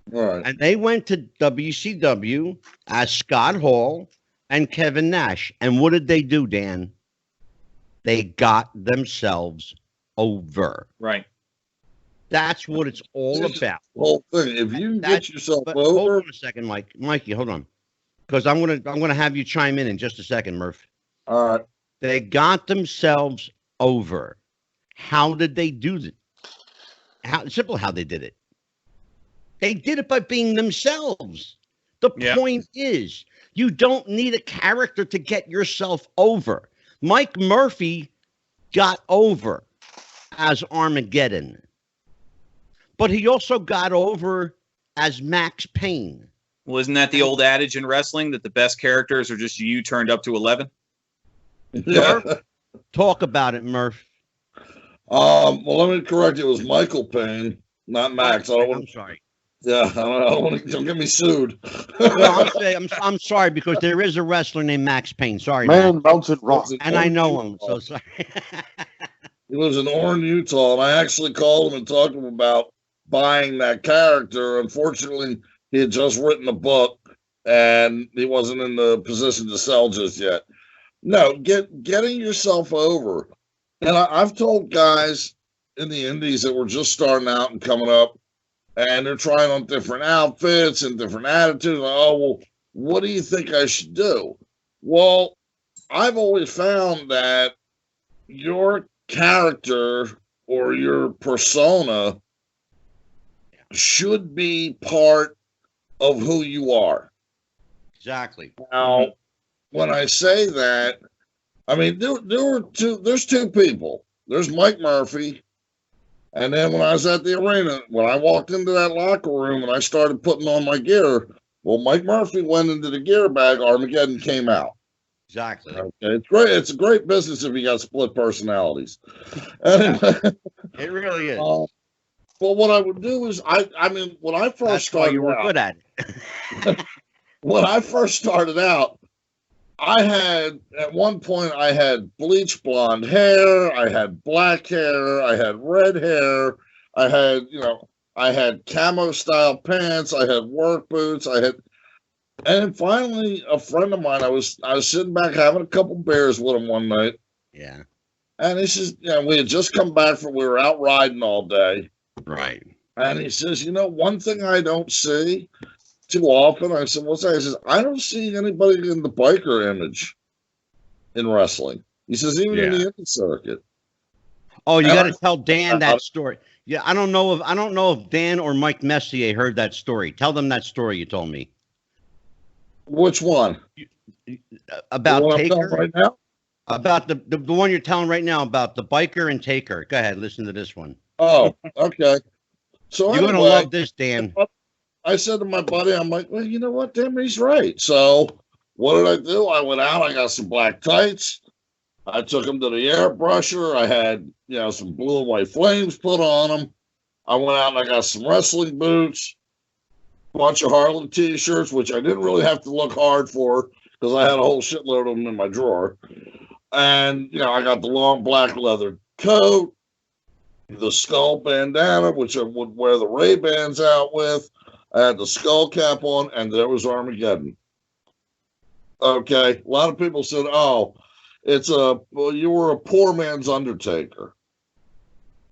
Right. And they went to WCW as Scott Hall and Kevin Nash. And what did they do, Dan? They got themselves over. Right. That's what it's all about. Whole thing. If you get yourself over. Hold on a second, Mikey, hold on. Because I'm gonna have you chime in just a second, Murph. All right. They got themselves over. How did they do that? Simple how they did it. They did it by being themselves. The point is, you don't need a character to get yourself over. Mike Murphy got over as Armageddon. But he also got over as Max Payne. Well, isn't that the old adage in wrestling that the best characters are just you turned up to 11? Murph, talk about it, Murph. Well, let me correct. It was Michael Payne, not Max. I'm sorry. Yeah, don't get me sued. Well, I'm sorry because there is a wrestler named Max Payne. Sorry, Man Max. melted rock. And I know him, so sorry. He lives in Orem, Utah, and I actually called him and talked to him about buying that character. Unfortunately, he had just written a book, and he wasn't in the position to sell just yet. No, getting yourself over. And I've told guys in the indies that were just starting out and coming up, and they're trying on different outfits and different attitudes. Like, oh, well, what do you think I should do? Well, I've always found that your character or your persona should be part of who you are. Exactly. Now, when I say that, I mean, there's two people. There's Mike Murphy. And then when I was at the arena, when I walked into that locker room and I started putting on my gear, well, Mike Murphy went into the gear bag, Armageddon came out. Exactly. Okay, it's great. It's a great business if you got split personalities. Anyway, it really is. Well, what I would do is, I mean, when I first started, you were out, good at it. when I first started out, at one point, I had bleach blonde hair, I had black hair, I had red hair, I had camo style pants, I had work boots, and finally, a friend of mine, I was sitting back having a couple beers with him one night. Yeah. And he says, we had just come back we were out riding all day. Right. And he says, one thing I don't see too often. I said, what's that? He says, I don't see anybody in the biker image in wrestling. He says, even in the indie circuit. Oh, you got to tell Dan that story. Yeah, I don't know if Dan or Mike Messier heard that story. Tell them that story you told me. Which one? About Taker right now? About the one you're telling right now about the biker and Taker. Go ahead, listen to this one. Oh, okay. So you're gonna love this, Dan. I said to my buddy, I'm like, well, you know what, damn, he's right. So what did I do? I went out, I got some black tights. I took them to the airbrusher. I had, some blue and white flames put on them. I went out and I got some wrestling boots, a bunch of Harlem t-shirts, which I didn't really have to look hard for because I had a whole shitload of them in my drawer. And, I got the long black leather coat, the skull bandana, which I would wear the Ray-Bans out with. I had the skull cap on, and there was Armageddon. Okay, a lot of people said, "Oh, you were a poor man's Undertaker."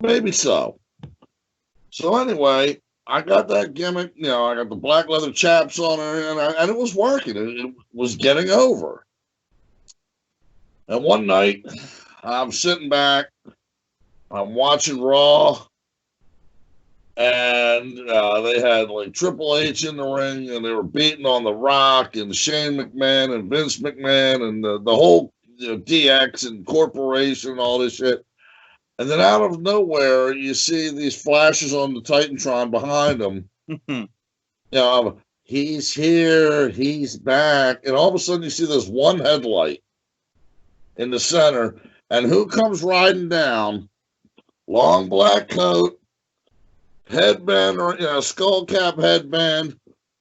Maybe so. So anyway, I got that gimmick. I got the black leather chaps on it, and it was working. It was getting over. And one night, I'm sitting back, I'm watching Raw. And they had like Triple H in the ring, and they were beating on The Rock and Shane McMahon and Vince McMahon and the whole DX and corporation and all this shit. And then out of nowhere, you see these flashes on the Titantron behind them. He's here, he's back. And all of a sudden, you see this one headlight in the center. And who comes riding down? Long black coat. Headband or skull cap headband,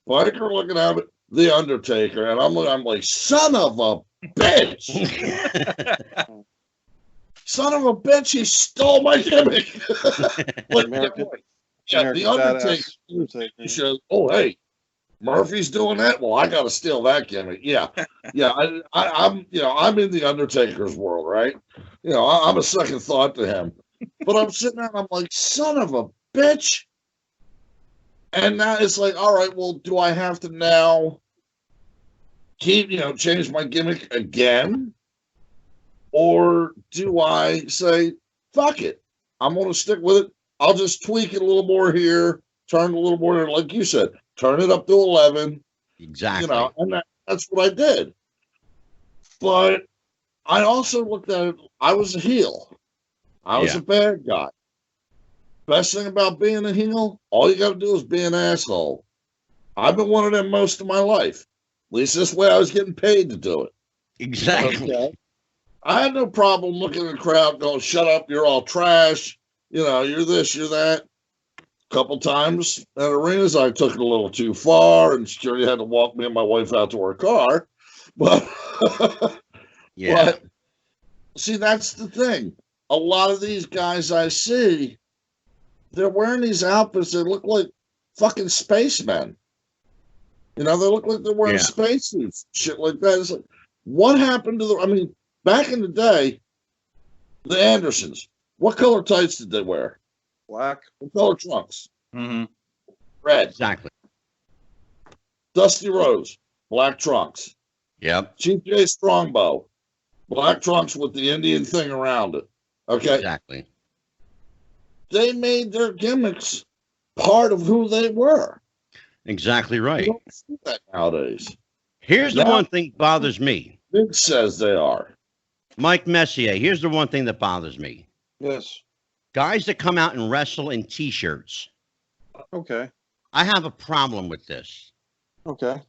biker looking at it, the Undertaker, and I'm like, son of a bitch, son of a bitch, he stole my gimmick. The Undertaker. He says, oh hey, Murphy's doing that. Well, I got to steal that gimmick. Yeah. I'm in the Undertaker's world, right? I'm a second thought to him, but I'm sitting there and I'm like, son of a bitch. And now it's like, all right, well, do I have to now change my gimmick again? Or do I say, fuck it, I'm going to stick with it. I'll just tweak it a little more here, turn it a little more, like you said, turn it up to 11. Exactly. And that's what I did. But I also looked at it, I was a heel. I was a bad guy. Best thing about being a heel, all you got to do is be an asshole. I've been one of them most of my life. At least this way I was getting paid to do it. Exactly. Okay? I had no problem looking at the crowd going, shut up, you're all trash. You're this, you're that. couple times at arenas, I took it a little too far, and security had to walk me and my wife out to our car. But Yeah. But see, that's the thing. A lot of these guys I see, they're wearing these outfits that look like fucking spacemen. You know, they look like they're wearing spacesuits, shit like that. It's like, what happened to the? I mean, back in the day, the Andersons. What color tights did they wear? Black. What color trunks? Mm-hmm. Red. Exactly. Dusty Rose, black trunks. Yep. Chief J Strongbow, black trunks with the Indian thing around it. Okay. Exactly. They made their gimmicks part of who they were. Exactly right. You don't see that nowadays. Here's the one thing that bothers me. Vince says they are. Mike Messier, here's the one thing that bothers me. Yes. Guys that come out and wrestle in T-shirts. Okay. I have a problem with this. Okay.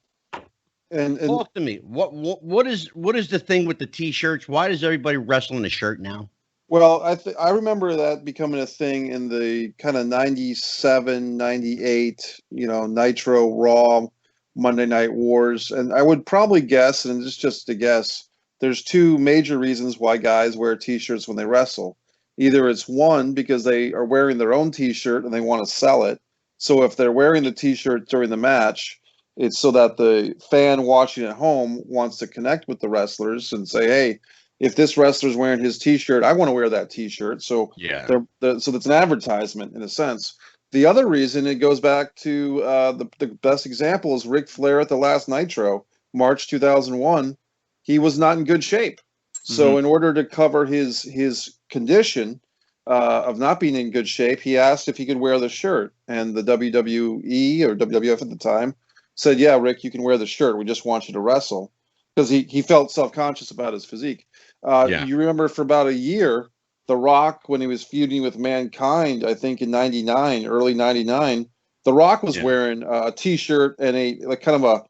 And Talk to me. What is the thing with the T-shirts? Why does everybody wrestle in a shirt now? well, I remember that becoming a thing in the kind of 97, 98, Nitro, Raw, Monday Night Wars. And I would probably guess, and it's just a guess, there's two major reasons why guys wear T-shirts when they wrestle. Either it's one, because they are wearing their own T-shirt and they want to sell it. So if they're wearing the T-shirt during the match, it's so that the fan watching at home wants to connect with the wrestlers and say, hey, if this wrestler's wearing his T-shirt, I want to wear that T-shirt. So Yeah. so that's an advertisement in a sense. The other reason, it goes back to the best example is Ric Flair at the last Nitro, March 2001. He was not in good shape. So in order to cover his condition of not being in good shape, he asked if he could wear the shirt. And the WWE or WWF at the time said, yeah, Rick, you can wear the shirt. We just want you to wrestle. Because he felt self-conscious about his physique. You remember for about a year, The Rock, when he was feuding with Mankind, I think in 99, early 99, The Rock was wearing a T-shirt and a kind of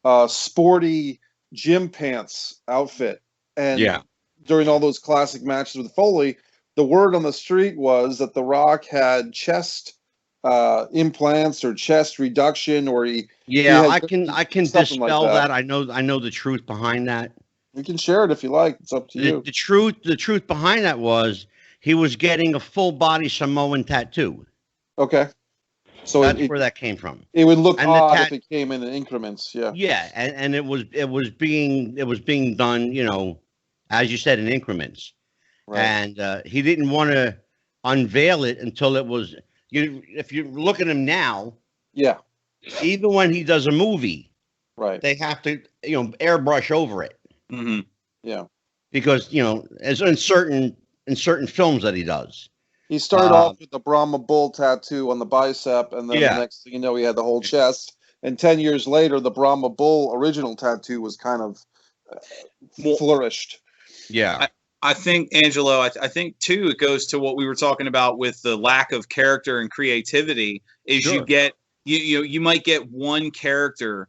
a sporty gym pants outfit. And during all those classic matches with Foley, the word on the street was that The Rock had chest implants or chest reduction, or I can dispel like that. I know the truth behind that. You can share it if you like. It's up to you. The truth behind that was he was getting a full body Samoan tattoo. Okay. So that's where that came from. It would look odd if it came in increments. Yeah. Yeah, and it was being done, as you said, in increments. Right. And he didn't want to unveil it until it was. If you look at him now, even when he does a movie, right, they have to airbrush over it. Mm-hmm. Yeah, because as in certain films that he does. He started off with the Brahma Bull tattoo on the bicep, and then the next thing you know, he had the whole chest. And 10 years later, the Brahma Bull original tattoo was kind of flourished. Yeah. I think, Angelo, I think, too, it goes to what we were talking about with the lack of character and creativity is you might get one character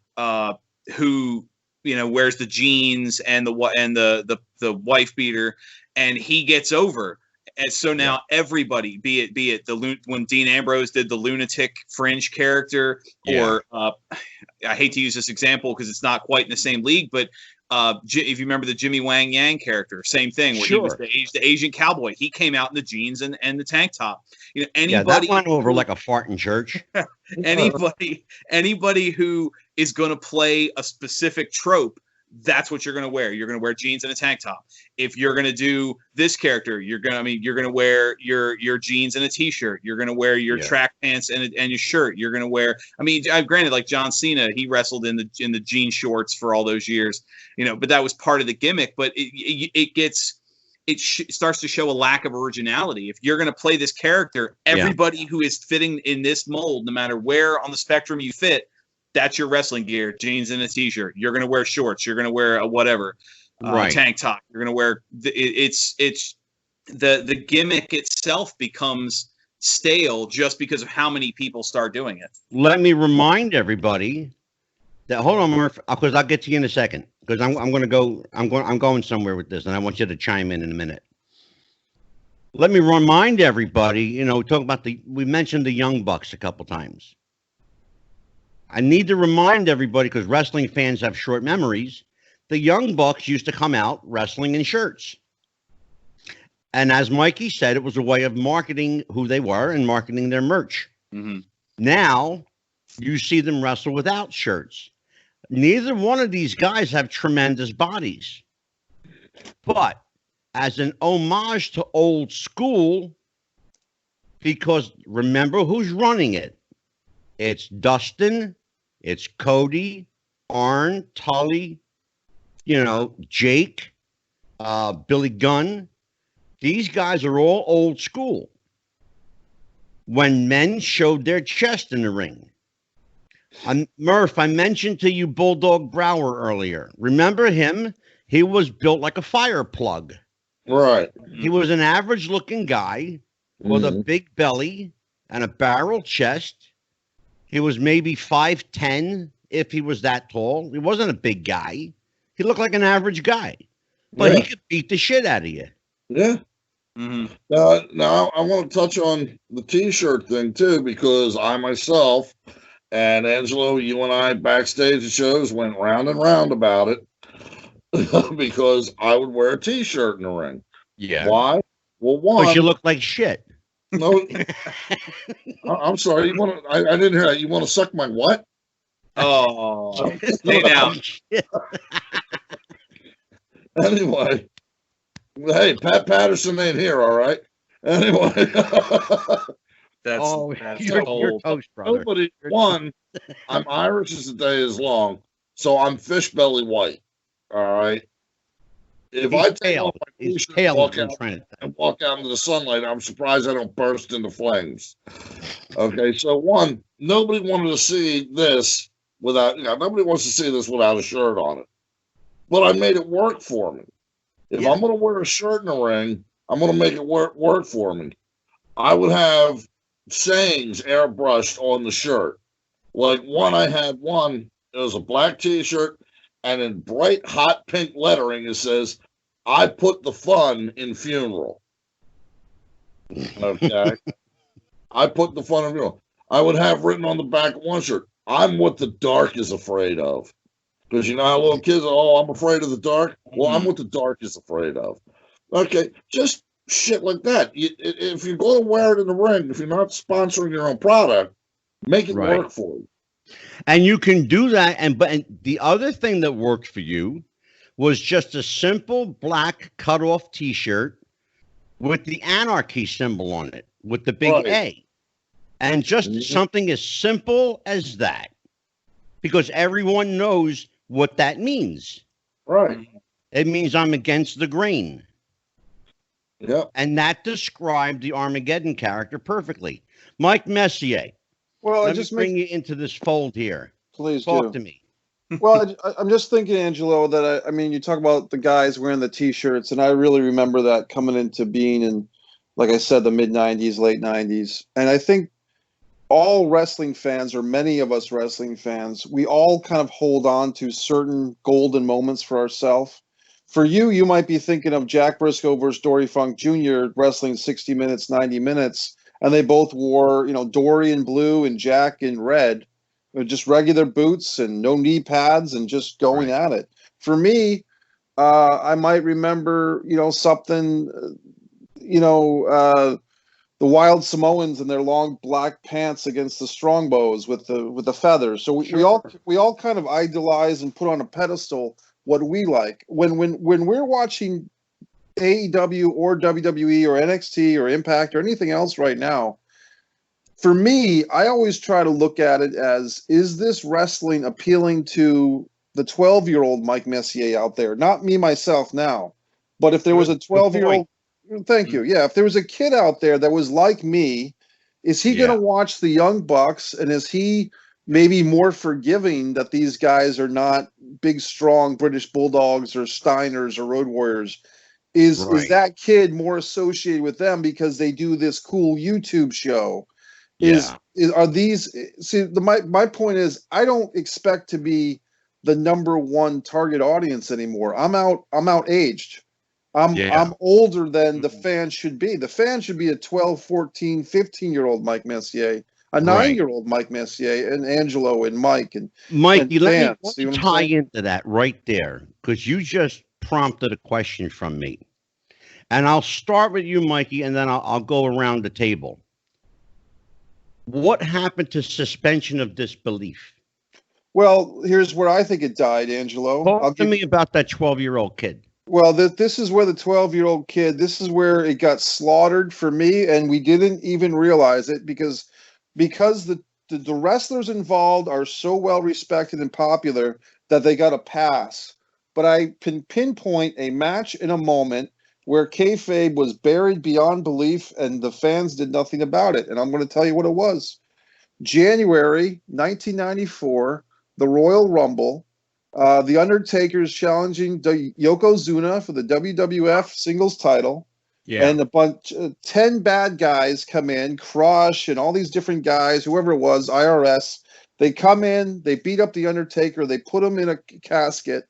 who, wears the jeans and the wife beater, and he gets over. And so now everybody, be it when Dean Ambrose did the lunatic fringe character, or I hate to use this example because it's not quite in the same league, but if you remember the Jimmy Wang Yang character, same thing. Where he was the Asian cowboy. He came out in the jeans and the tank top. That went over like a fart in church. Anybody who is going to play a specific trope, that's what you're going to wear. You're going to wear jeans and a tank top. If you're going to do this character, you're going to wear your jeans and a t-shirt. You're going to wear your track pants and your shirt. You're going to wear, granted, like John Cena, he wrestled in the jean shorts for all those years, but that was part of the gimmick. But it starts to show a lack of originality. If you're going to play this character, everybody who is fitting in this mold, no matter where on the spectrum you fit, that's your wrestling gear, jeans and a t-shirt. You're going to wear shorts. You're going to wear a whatever, tank top. You're going to wear it's the gimmick itself becomes stale just because of how many people start doing it. Let me remind everybody that, hold on, Murph, because I'll get to you in a second, because I'm going somewhere with this, and I want you to chime in a minute. Let me remind everybody, talk about we mentioned the Young Bucks a couple times. I need to remind everybody, because wrestling fans have short memories, the Young Bucks used to come out wrestling in shirts. And as Mikey said, it was a way of marketing who they were and marketing their merch. Mm-hmm. Now, you see them wrestle without shirts. Neither one of these guys have tremendous bodies. But as an homage to old school, because remember who's running it? It's Dustin, it's Cody, Arn, Tully, Jake, Billy Gunn. These guys are all old school. When men showed their chest in the ring. Murph, I mentioned to you Bulldog Brower earlier. Remember him? He was built like a fire plug. Right. He was an average-looking guy with a big belly and a barrel chest. He was maybe 5'10", if he was that tall. He wasn't a big guy. He looked like an average guy. But he could beat the shit out of you. Yeah. Mm-hmm. Now, I want to touch on the T-shirt thing, too, because I myself and Angelo, you and I backstage at shows went round and round about it because I would wear a T-shirt in the ring. Yeah. Why? Well, one. Because you look like shit. No, I'm sorry. You want to? I didn't hear that. You want to suck my what? Oh, stay down. Anyway, hey, Pat Patterson ain't here, all right? Anyway. That's you're toast, brother. Nobody, one, I'm Irish as the day is long, so I'm fish belly white, all right? If I take off my t-shirt and walk out into the sunlight, I'm surprised I don't burst into flames. Okay, so one, nobody wanted to see this nobody wants to see this without a shirt on it. But I made it work for me. If I'm going to wear a shirt in the ring, I'm going to make it work for me. I would have sayings airbrushed on the shirt. Like I had one, it was a black t-shirt, and in bright hot pink lettering it says, "I put the fun in funeral." Okay. I put the fun in funeral. I would have written on the back of one shirt, "I'm what the dark is afraid of." Because you know how little kids are, "Oh, I'm afraid of the dark." Well, I'm what the dark is afraid of. Okay, just shit like that. If you're going to wear it in the ring, if you're not sponsoring your own product, make it work for you. And you can do that. And the other thing that worked for you was just a simple black cutoff T-shirt with the anarchy symbol on it, with the big A. And just something as simple as that. Because everyone knows what that means. Right. It means I'm against the grain. Yep. And that described the Armageddon character perfectly. Mike Messier. Well, let me bring you into this fold here. Please talk to me. Well, I'm just thinking, Angelo, that I mean, you talk about the guys wearing the T-shirts, and I really remember that coming into being in, like I said, the mid-'90s, late '90s. And I think all wrestling fans, or many of us wrestling fans, we all kind of hold on to certain golden moments for ourselves. For you, you might be thinking of Jack Briscoe versus Dory Funk Jr. wrestling 60 minutes, 90 minutes, and they both wore, Dory in blue and Jack in red, just regular boots and no knee pads and just going at it. For me, I might remember, something, the Wild Samoans in their long black pants against the Strongbows with the feathers. So we all kind of idolize and put on a pedestal what we like. When we're watching AEW or WWE or NXT or Impact or anything else right now, for me, I always try to look at it as, is this wrestling appealing to the 12-year-old Mike Messier out there? Not me, myself now. But if there was a 12-year-old, thank you. Yeah, if there was a kid out there that was like me, is he going to watch the Young Bucks, and is he maybe more forgiving that these guys are not big, strong British Bulldogs or Steiners or Road Warriors? Is that kid more associated with them because they do this cool YouTube show? Are these? See, my point is, I don't expect to be the number one target audience anymore. I'm out aged. I'm older than the fan should be. The fan should be a 12, 14, 15-year-old Mike Messier, a 9-year-old Mike Messier, and Angelo and Mike and Mikey, let me tie into that right there, because you just prompted a question from me. And I'll start with you, Mikey, and then I'll go around the table. What happened to suspension of disbelief? Well, here's where I think it died, Angelo. Talk to me about that 12-year-old kid. Well, this is where the 12-year-old kid, this is where it got slaughtered for me, and we didn't even realize it because the wrestlers involved are so well respected and popular that they got a pass. But I can pinpoint a match in a moment where kayfabe was buried beyond belief and the fans did nothing about it. And I'm going to tell you what it was. January 1994, the Royal Rumble, The Undertaker's challenging Yokozuna for the WWF singles title. Yeah. And a bunch, 10 bad guys come in, Crush and all these different guys, whoever it was, IRS. They come in, they beat up The Undertaker, they put him in a casket,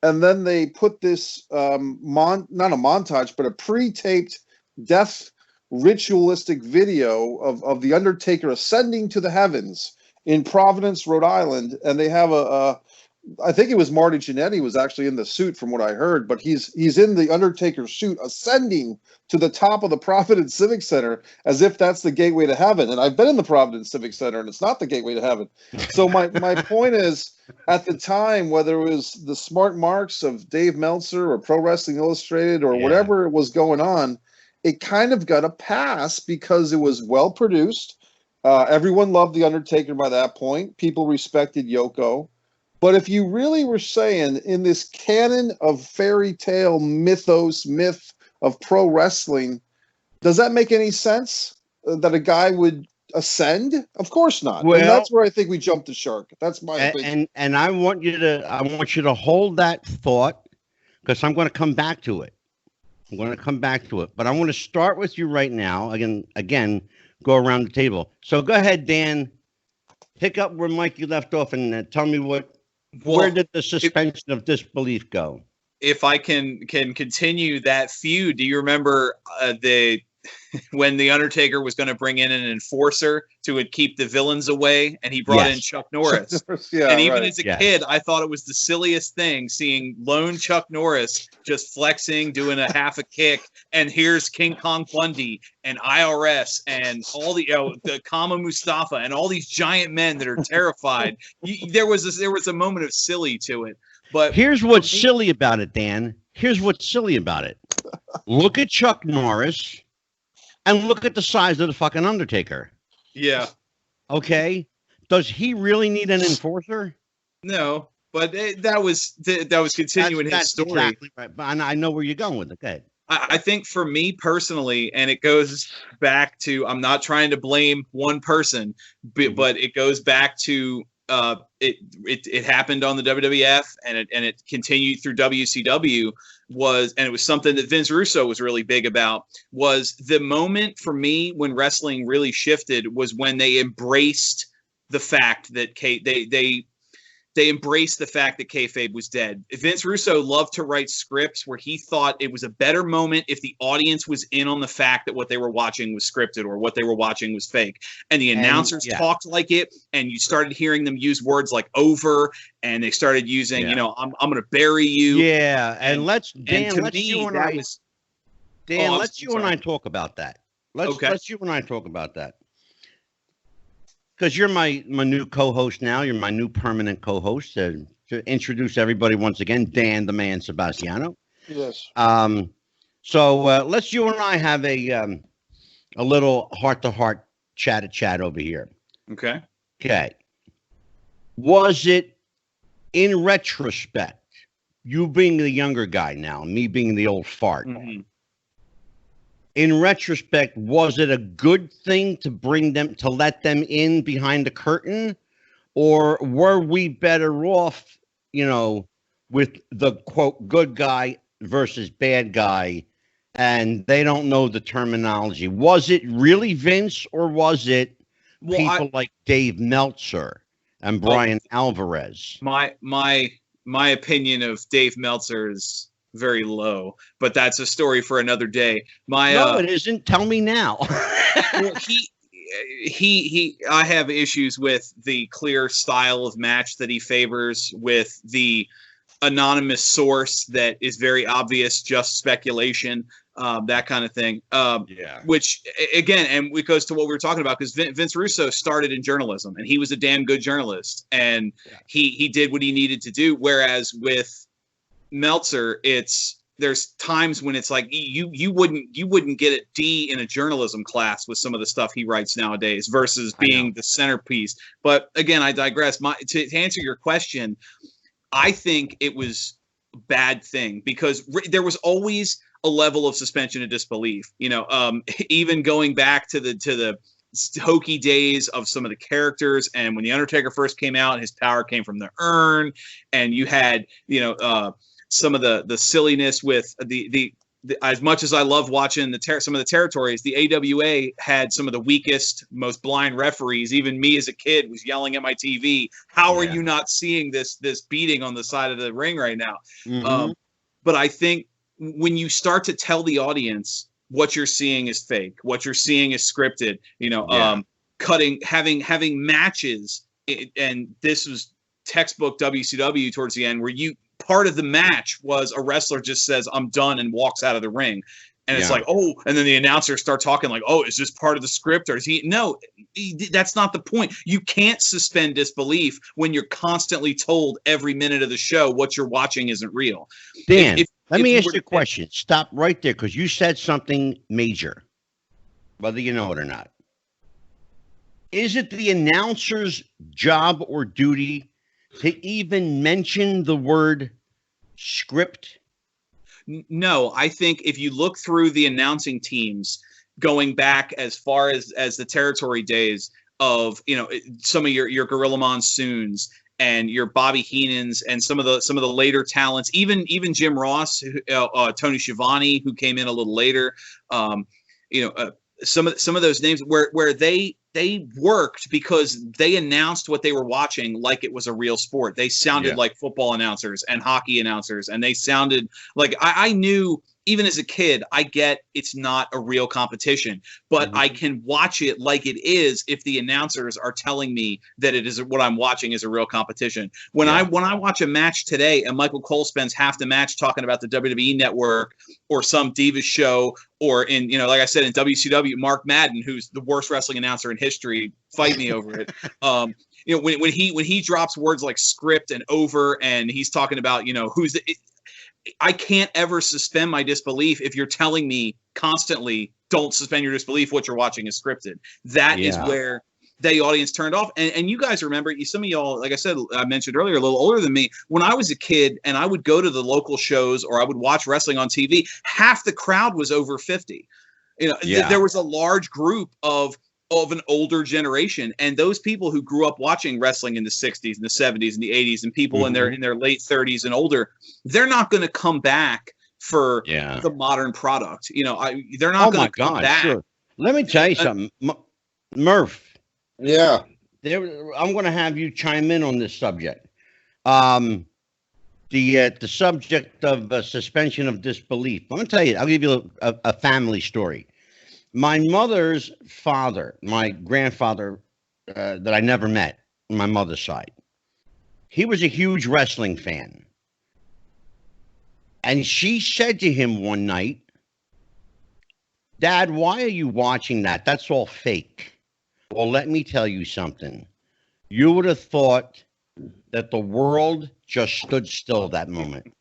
and then they put this, not a montage, but a pre-taped death ritualistic video of The Undertaker ascending to the heavens in Providence, Rhode Island. And they have I think it was Marty Jannetty was actually in the suit from what I heard, but he's in the Undertaker suit ascending to the top of the Providence Civic Center as if that's the gateway to heaven. And I've been in the Providence Civic Center and it's not the gateway to heaven. So my point is, at the time, whether it was the smart marks of Dave Meltzer or Pro Wrestling Illustrated or whatever was going on, it kind of got a pass because it was well produced. Everyone loved The Undertaker by that point. People respected Yoko. But if you really were saying in this canon of fairy tale myth of pro wrestling, does that make any sense that a guy would ascend? Of course not. Well, and that's where I think we jumped the shark. That's my opinion. And I want you to hold that thought, because I'm going to come back to it. But I want to start with you right now. Again, go around the table. So go ahead, Dan. Pick up where Mikey left off and tell me where did the suspension of disbelief go? If I can continue that feud, do you remember when The Undertaker was going to bring in an enforcer to keep the villains away, and he brought in Chuck Norris? And even as a kid, I thought it was the silliest thing seeing lone Chuck Norris just flexing, doing a half a kick, and here's King Kong Bundy and IRS and all the Kama Mustafa and all these giant men that are terrified. There was a moment of silly to it. But here's what's silly about it, Dan. Here's what's silly about it. Look at Chuck Norris and look at the size of the fucking Undertaker. Yeah. Okay. Does he really need an enforcer? No, but that was continuing his story. Exactly right. But I know where you're going with it. Okay. I think for me personally, and it goes back to, I'm not trying to blame one person, but it goes back to it happened on the WWF and it continued through WCW and it was something that Vince Russo was really big about. Was the moment for me when wrestling really shifted was when they embraced the fact that they embraced the fact that kayfabe was dead. Vince Russo loved to write scripts where he thought it was a better moment if the audience was in on the fact that what they were watching was scripted or what they were watching was fake. And the announcers talked like it, and you started hearing them use words like over, and they started using, I'm going to bury you. Yeah, and let's you and I talk about that. Let's you and I talk about that. Because you're my new co-host now. You're my new permanent co-host. To introduce everybody once again, Dan the Man Sebastiano. Yes. So let's you and I have a little heart-to-heart chat over here. Okay. Okay. Was it, in retrospect, you being the younger guy now, me being the old fart, in retrospect, was it a good thing to let them in behind the curtain, or were we better off, with the quote good guy versus bad guy, and they don't know the terminology? Was it really Vince, or was it people like Dave Meltzer and Brian Alvarez? My opinion of Dave Meltzer is very low. But that's a story for another day. No, it isn't. Tell me now. Well, I have issues with the clear style of match that he favors, with the anonymous source that is very obvious, just speculation, that kind of thing. Which, again, and it goes to what we were talking about, because Vince Russo started in journalism, and he was a damn good journalist, and he did what he needed to do. Whereas with Meltzer, there's times when it's like you wouldn't get a D in a journalism class with some of the stuff he writes nowadays versus being the centerpiece. But again, I digress. To answer your question, I think it was a bad thing because there was always a level of suspension of disbelief. Even going back to the hokey days of some of the characters, and when the Undertaker first came out, his power came from the urn, and you had some of the silliness with the as much as I love watching some of the territories, the AWA had some of the weakest, most blind referees. Even me as a kid was yelling at my TV, how are you not seeing this beating on the side of the ring right now? Mm-hmm. But I think when you start to tell the audience what you're seeing is fake, what you're seeing is scripted, having matches, and this was textbook WCW towards the end, where part of the match was a wrestler just says, I'm done, and walks out of the ring. And it's like, oh, and then the announcers start talking like, oh, is this part of the script? Or is he? No, that's not the point. You can't suspend disbelief when you're constantly told every minute of the show what you're watching isn't real. Dan, let me ask you a question. Stop right there, because you said something major, whether you know it or not. Is it the announcer's job or duty to even mention the word script? No, I think if you look through the announcing teams going back as far as the territory days of, some of your Gorilla Monsoons and your Bobby Heenans and some of the later talents, even Jim Ross, Tony Schiavone, who came in a little later, some of those names where they worked because they announced what they were watching like it was a real sport. They sounded like football announcers and hockey announcers, and they sounded like I knew, even as a kid, I get it's not a real competition, but I can watch it like it is if the announcers are telling me that it is what I'm watching is a real competition. When I watch a match today and Michael Cole spends half the match talking about the WWE Network or some Divas show, or in, like I said, in WCW, Mark Madden, who's the worst wrestling announcer in history, fight me over it. When he drops words like script and over, and he's talking about, who's the. I can't ever suspend my disbelief if you're telling me constantly, don't suspend your disbelief, what you're watching is scripted. That is where the audience turned off. And you guys remember, some of y'all, like I said, I mentioned earlier, a little older than me, when I was a kid and I would go to the local shows or I would watch wrestling on TV, half the crowd was over 50. There was a large group of an older generation, and those people who grew up watching wrestling in the 60s and the 70s and the 80s, and people in their late 30s and older, they're not going to come back for the modern product. They're not going to come back. Sure. Let me tell you something, Murph. Yeah, I'm going to have you chime in on this subject. The subject of suspension of disbelief. I'm going to tell you. I'll give you a family story. My mother's father, my grandfather, that I never met on my mother's side, he was a huge wrestling fan. And she said to him one night, Dad, why are you watching that? That's all fake. Well, let me tell you something. You would have thought that the world just stood still that moment,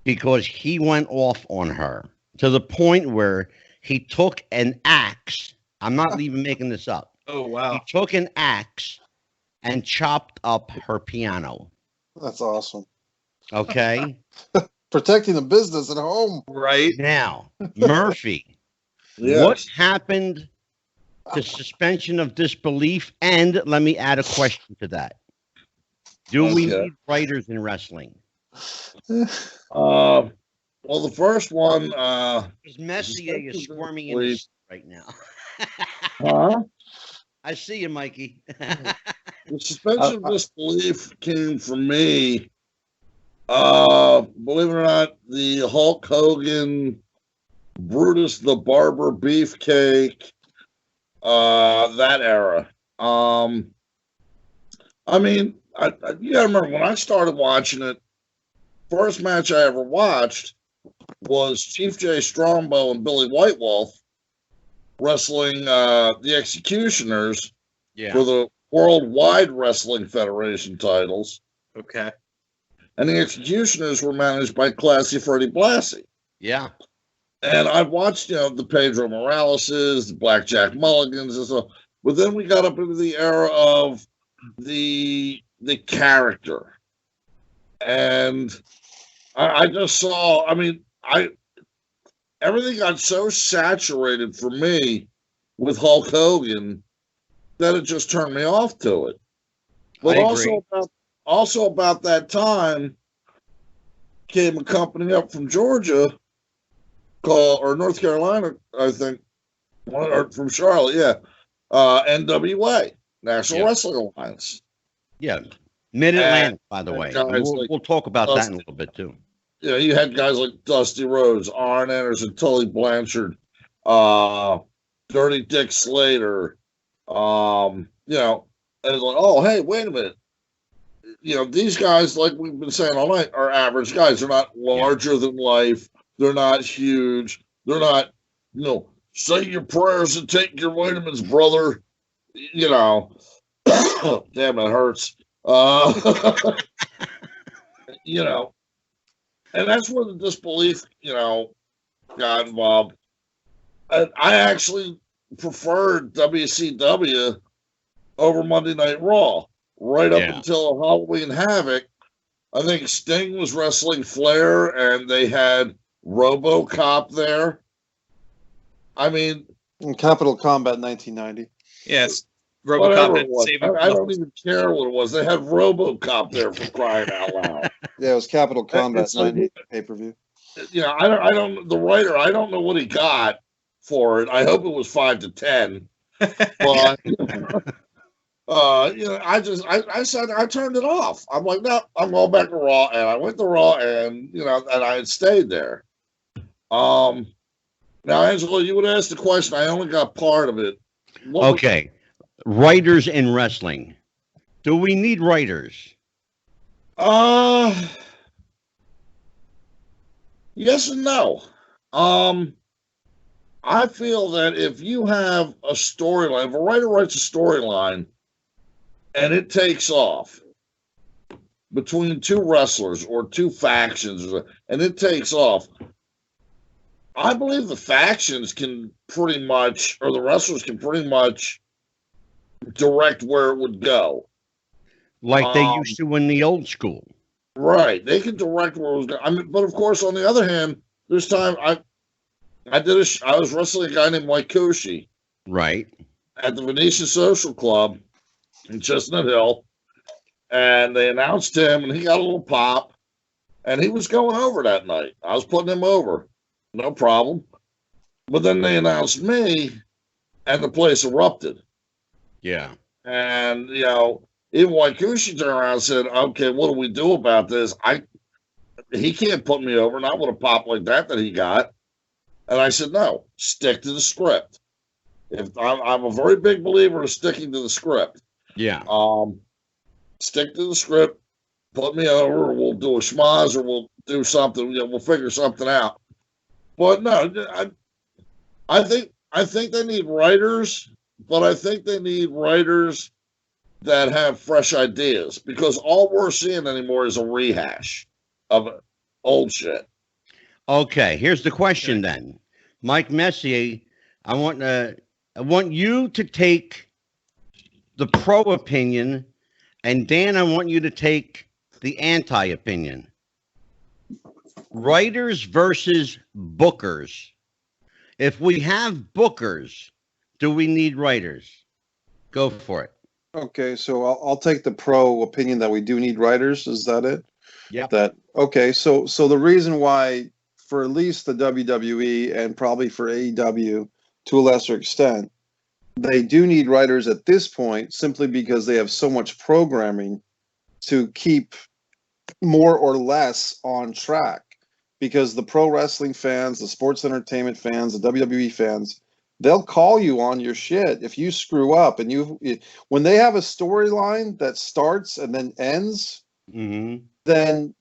because he went off on her to the point where he took an axe. I'm not even making this up. Oh, wow. He took an axe and chopped up her piano. That's awesome. Okay. Protecting the business at home. Right. Now, Murphy, what happened to suspension of disbelief? And let me add a question to that. Do we need writers in wrestling? Well, the first one, because Messier is squirming in his right now. Huh? I see you, Mikey. The suspension of disbelief came from me Believe it or not, the Hulk Hogan, Brutus the Barber Beefcake, that era. I mean, you gotta remember when I started watching it, first match I ever watched was Chief Jay Strongbow and Billy White Wolf wrestling the Executioners for the Worldwide Wrestling Federation titles. Okay. And the Executioners were managed by Classy Freddie Blassie. Yeah. And I watched, the Pedro Moraleses, the Blackjack Mulligans, and so. But then we got up into the era of the character, and I just saw. I mean, everything got so saturated for me with Hulk Hogan that it just turned me off to it. But also about that time came a company up from Georgia or North Carolina, I think, or from Charlotte, yeah. NWA, National Wrestling Alliance. Yeah. Mid-Atlantic, by the way. We'll talk about that in a little bit, too. Yeah, you had guys like Dusty Rhodes, Arn Anderson, Tully Blanchard, Dirty Dick Slater, and it's like, oh, hey, wait a minute. These guys, like we've been saying all night, are average guys. They're not larger than life. They're not huge. They're not, say your prayers and take your vitamins, brother. Damn, it hurts. And that's where the disbelief, got involved. I actually preferred WCW over Monday Night Raw right up until Halloween Havoc. I think Sting was wrestling Flair, and they had RoboCop there. I mean, in Capital Combat 1990. Yes, RoboCop. I don't even care what it was. They had RoboCop there for crying out loud. Yeah, it was Capital Combat 90 pay-per-view. I don't. The writer, I don't know what he got for it. I hope it was 5 to 10. But I said I turned it off. I'm like, no, I'm going back to Raw, and I went to Raw, and and I had stayed there. Now, Angelo, you would ask the question. I only got part of it. Okay. Writers in wrestling. Do we need writers? Yes and no. I feel that if you have a storyline, if a writer writes a storyline and it takes off between two wrestlers or two factions, and it takes off, I believe the factions can pretty much, or the wrestlers can pretty much direct where it would go. Like they used to in the old school. Right. They can direct where it was going. I mean, but of course, on the other hand, there's time I was wrestling a guy named Waikushi. Right. At the Venetian Social Club in Chestnut Hill. And they announced him, and he got a little pop. And he was going over that night. I was putting him over. No problem. But then they announced me, and the place erupted. Yeah. And, even Waikushi turned around and said, okay, what do we do about this? He can't put me over, not with a pop like that he got. And I said, no, stick to the script. If I'm a very big believer of sticking to the script. Yeah. Stick to the script, put me over, or we'll do a schmoz, or we'll do something, we'll figure something out. But no, I think they need writers, but I think they need writers that have fresh ideas, because all we're seeing anymore is a rehash of old shit. Okay, here's the question then. Mike Messier, I want you to take the pro opinion, and Dan, I want you to take the anti opinion. Writers versus bookers. If we have bookers, do we need writers? Go for it. Okay, so I'll take the pro opinion that we do need writers. Is that it? Yeah. Okay, so the reason why, for at least the WWE and probably for AEW to a lesser extent, they do need writers at this point, simply because they have so much programming to keep more or less on track, because the pro wrestling fans, the sports entertainment fans, the WWE fans, they'll call you on your shit if you screw up. And when they have a storyline that starts and then ends, then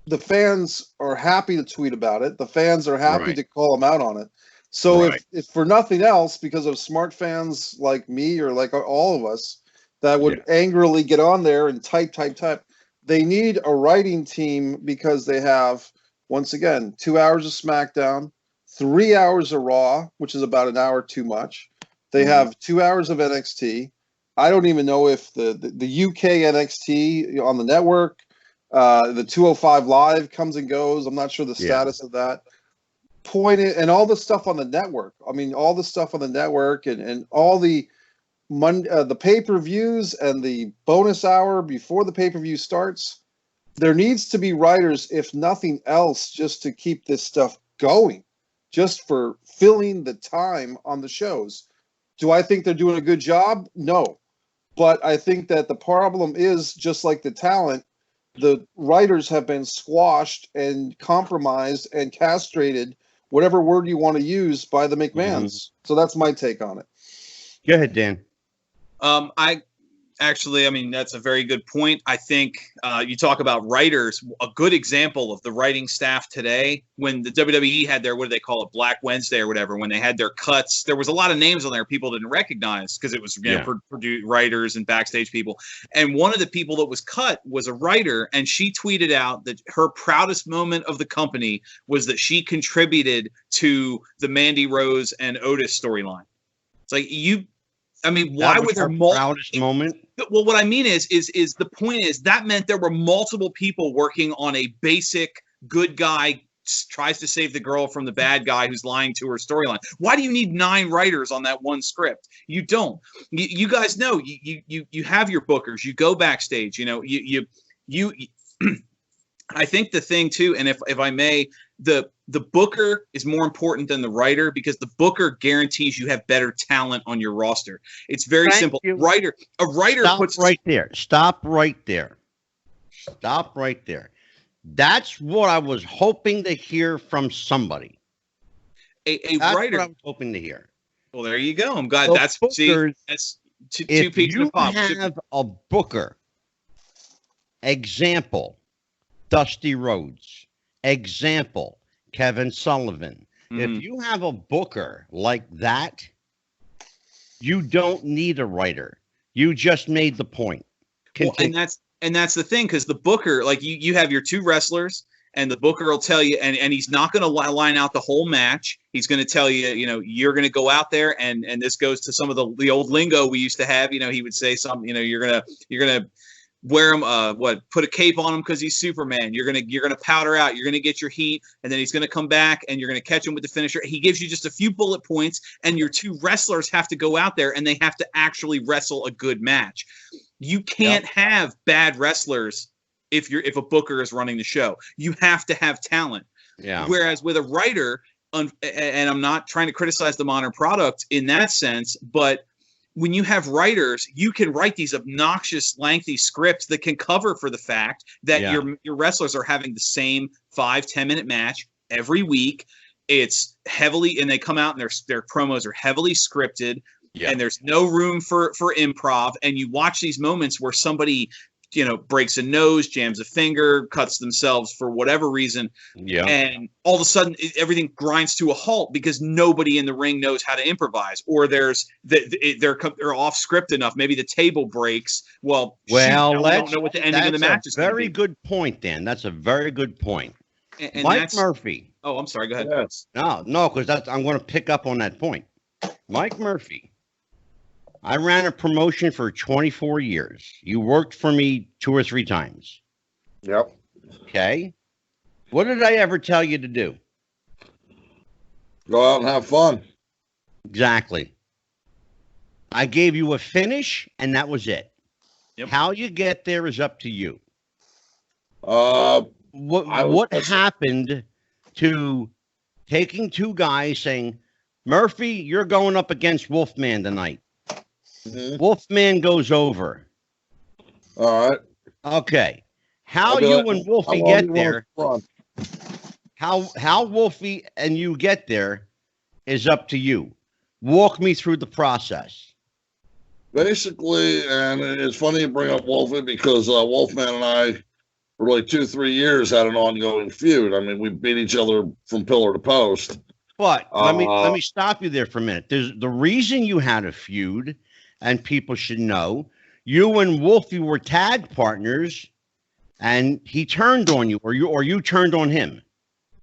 the fans are happy to tweet about it. The fans are happy to call them out on it. So if for nothing else, because of smart fans like me or like all of us that would angrily get on there and type, they need a writing team, because they have, once again, 2 hours of SmackDown, 3 hours of Raw, which is about an hour too much. They have 2 hours of NXT. I don't even know if the UK NXT on the network, the 205 Live comes and goes. I'm not sure the status of that. And all the stuff on the network. I mean, all the stuff on the network and all the pay-per-views and the bonus hour before the pay-per-view starts. There needs to be writers, if nothing else, just to keep this stuff going, just for filling the time on the shows. Do I think they're doing a good job? No. But I think that the problem is, just like the talent, the writers have been squashed and compromised and castrated, whatever word you want to use, by the McMahons. So that's my take on it. Go ahead, Dan. I mean, that's a very good point. I think you talk about writers. A good example of the writing staff today, when the WWE had their, what do they call it, Black Wednesday or whatever, when they had their cuts, there was a lot of names on there people didn't recognize, because it was writers and backstage people. And one of the people that was cut was a writer, and she tweeted out that her proudest moment of the company was that she contributed to the Mandy Rose and Otis storyline. It's like, why would there proudest moment? Well, what I mean is the point is that meant there were multiple people working on a basic good guy tries to save the girl from the bad guy who's lying to her storyline. Why do you need 9 writers on that one script? You don't. You guys know you have your bookers. You go backstage. You I think the thing too, and if I may, the booker is more important than the writer, because the booker guarantees you have better talent on your roster. It's very simple. A writer puts right there. Stop right there. Stop right there. That's what I was hoping to hear from somebody. That's writer. What I was hoping to hear. Well, there you go. I'm glad. So That's bookers, that's two peaks in the pod. If you have a booker, example, Dusty Rhodes, example, Kevin Sullivan. If you have a booker like that, you don't need a writer. You just made the point. Well, and that's the thing, because the booker, like you have your 2 wrestlers, and the booker will tell you, and he's not going to line out the whole match. He's going to tell you, you're going to go out there, and this goes to some of the old lingo we used to have. He would say something, you're gonna wear him, put a cape on him because he's Superman. You're gonna powder out. You're gonna get your heat, and then he's gonna come back, and you're gonna catch him with the finisher. He gives you just a few bullet points, and your 2 wrestlers have to go out there and they have to actually wrestle a good match. You can't have bad wrestlers if a booker is running the show. You have to have talent. Yeah. Whereas with a writer, and I'm not trying to criticize the modern product in that sense, but when you have writers, you can write these obnoxious, lengthy scripts that can cover for the fact that your wrestlers are having the same 5-10 minute match every week. It's heavily, and they come out and their promos are heavily scripted, and there's no room for improv. And you watch these moments where somebody, breaks a nose, jams a finger, cuts themselves for whatever reason. Yeah. And all of a sudden everything grinds to a halt because nobody in the ring knows how to improvise, or they're off script enough. Maybe the table breaks. Well, we don't know what the ending of the match is. Very good point, Dan. That's a very good point. And Mike Murphy. Oh, I'm sorry. Go ahead. Yes. No, because I'm going to pick up on that point. Mike Murphy. I ran a promotion for 24 years. You worked for me 2 or 3 times. Yep. Okay. What did I ever tell you to do? Go out and have fun. Exactly. I gave you a finish, and that was it. Yep. How you get there is up to you. What happened to taking 2 guys saying, Murphy, you're going up against Wolfman tonight. Wolfman goes over. All right. Okay. How I'll be you like, and "How Wolfie long get do you want there, to run?" how Wolfie and you get there is up to you. Walk me through the process. Basically, and it's funny you bring up Wolfie because Wolfman and I, for like 2-3 years, had an ongoing feud. I mean, we beat each other from pillar to post. But let me stop you there for a minute. There's the reason you had a feud, and people should know. You and Wolfie were tag partners, and he turned on you, or you turned on him.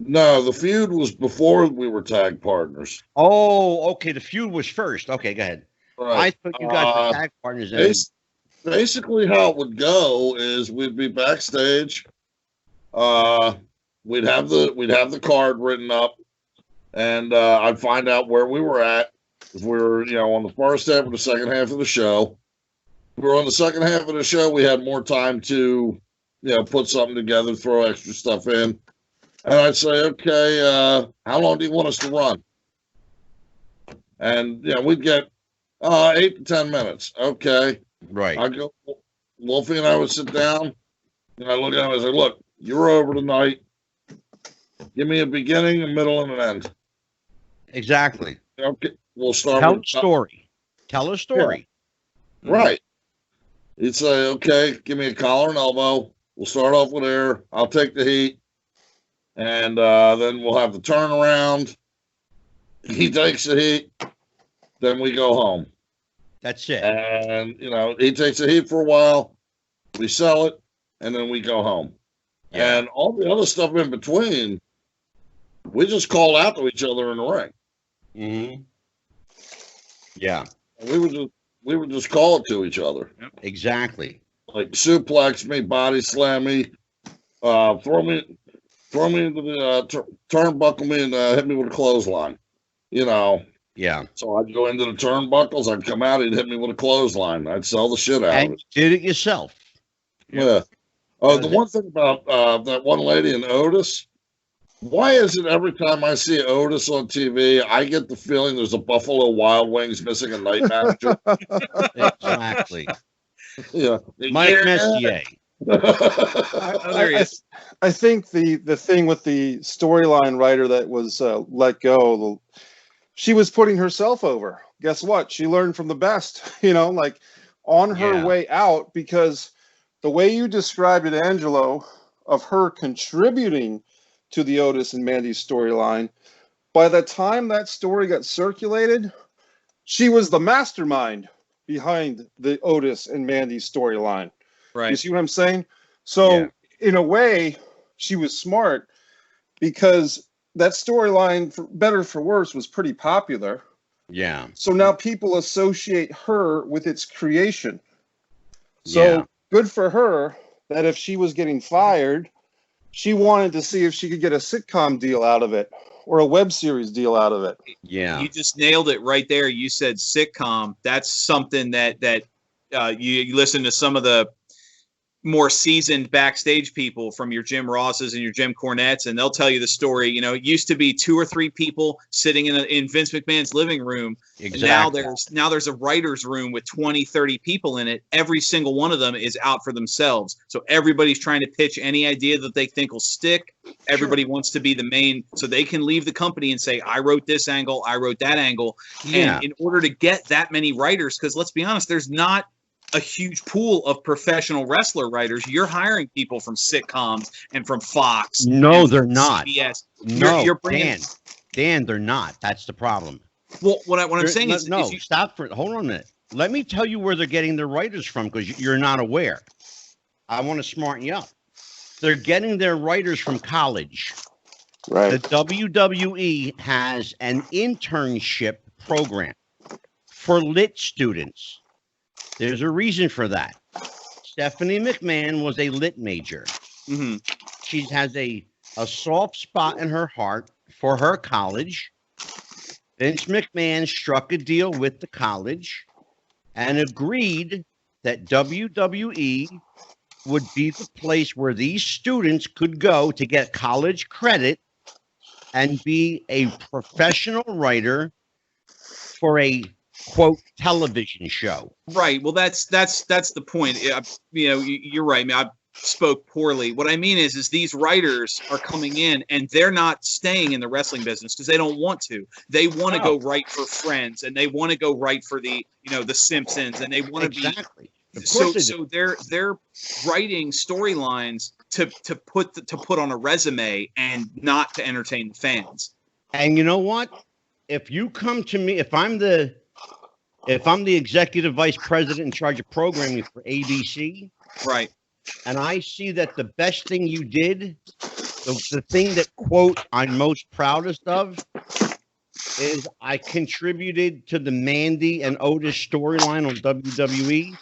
No, the feud was before we were tag partners. Oh, okay. The feud was first. Okay, go ahead. Right. I thought you guys were tag partners. Basically, how it would go is we'd be backstage. We'd have the card written up, and I'd find out where we were at. If we were, on the first half or the second half of the show. If we were on the second half of the show, we had more time to, put something together, throw extra stuff in. And I'd say, okay, how long do you want us to run? And, we'd get 8 to 10 minutes. Okay. Right. I'd go, Wolfie and I would sit down, and I look at him and say, look, you're over tonight. Give me a beginning, a middle, and an end. Exactly. Okay. We'll start Tell with a story. Tell a story. Yeah. Right. He'd say, okay, give me a collar and elbow. We'll start off with air. I'll take the heat. And then we'll have the turnaround. He takes the heat. Then we go home. That's it. And, he takes the heat for a while. We sell it. And then we go home. Yeah. And all the other stuff in between, we just called out to each other in the ring. Mm-hmm. Yeah. We would just call it to each other. Exactly. Like suplex me, body slam me, throw me into the turnbuckle me, and hit me with a clothesline. Yeah. So I'd go into the turnbuckles. I'd come out. He'd hit me with a clothesline. I'd sell the shit out of it. You did it yourself. Yeah. Oh, the one thing about that one lady in Otis. Why is it every time I see Otis on TV, I get the feeling there's a Buffalo Wild Wings missing a night manager? Exactly. Yeah. Mike Messier. I think the thing with the storyline writer that was let go, she was putting herself over. Guess what? She learned from the best, on her way out, because the way you described it, Angelo, of her contributing to the Otis and Mandy storyline, by the time that story got circulated, she was the mastermind behind the Otis and Mandy storyline. Right. You see what I'm saying? So in a way, she was smart, because that storyline, for better or for worse, was pretty popular. Yeah. So now people associate her with its creation. So good for her that if she was getting fired, she wanted to see if she could get a sitcom deal out of it or a web series deal out of it. Yeah. You just nailed it right there. You said sitcom. That's something that you listen to some of the more seasoned backstage people from your Jim Rosses and your Jim Cornettes, and they'll tell you the story. It used to be 2 or 3 people sitting in Vince McMahon's living room. Exactly. And now there's a writer's room with 20, 30 people in it. Every single one of them is out for themselves. So everybody's trying to pitch any idea that they think will stick. Everybody wants to be the main, so they can leave the company and say, I wrote this angle, I wrote that angle. Yeah. And in order to get that many writers, because let's be honest, there's not a huge pool of professional wrestler writers. You're hiring people from sitcoms and from Fox. No, they're not. CBS. No, you're bringing Dan, they're not. That's the problem. Well, what I'm saying is, hold on a minute. Let me tell you where they're getting their writers from, because you're not aware. I want to smarten you up. They're getting their writers from college. Right. The WWE has an internship program for lit students. There's a reason for that. Stephanie McMahon was a lit major. Mm-hmm. She has a soft spot in her heart for her college. Vince McMahon struck a deal with the college and agreed that WWE would be the place where these students could go to get college credit and be a professional writer for a quote television show. Right. Well, that's the point. You're right. I mean, spoke poorly. What I mean is these writers are coming in and they're not staying in the wrestling business because they don't want to. They want to go write for Friends, and they want to go write for the Simpsons, and they want to Exactly. be. So they're writing storylines to put on a resume and not to entertain the fans. And you know what? If you come to me, if I'm the executive vice president in charge of programming for ABC, right, and I see that the best thing you did, the thing that, quote, I'm most proudest of, is I contributed to the Mandy and Otis storyline on WWE.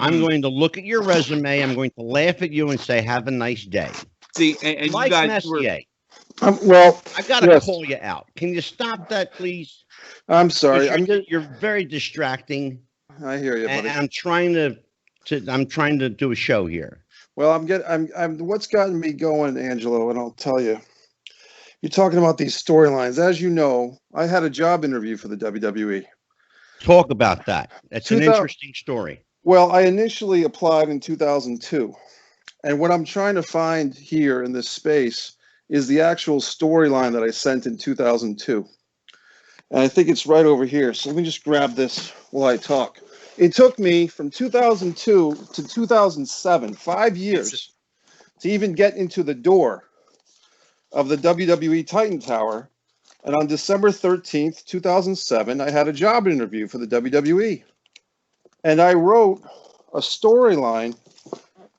I'm going to look at your resume. I'm going to laugh at you and say, have a nice day. See, and Mike you guys Messier, well, I got to call you out. Can you stop that, please? I'm sorry. You're very distracting. I hear you, buddy. And I'm trying to do a show here. Well, what's gotten me going, Angelo, and I'll tell you. You're talking about these storylines. As you know, I had a job interview for the WWE. Talk about that. That's an interesting story. Well, I initially applied in 2002. And what I'm trying to find here in this space is the actual storyline that I sent in 2002. And I think it's right over here. So let me just grab this while I talk. It took me from 2002 to 2007, 5 years, to even get into the door of the WWE Titan Tower. And on December 13th, 2007, I had a job interview for the WWE. And I wrote a storyline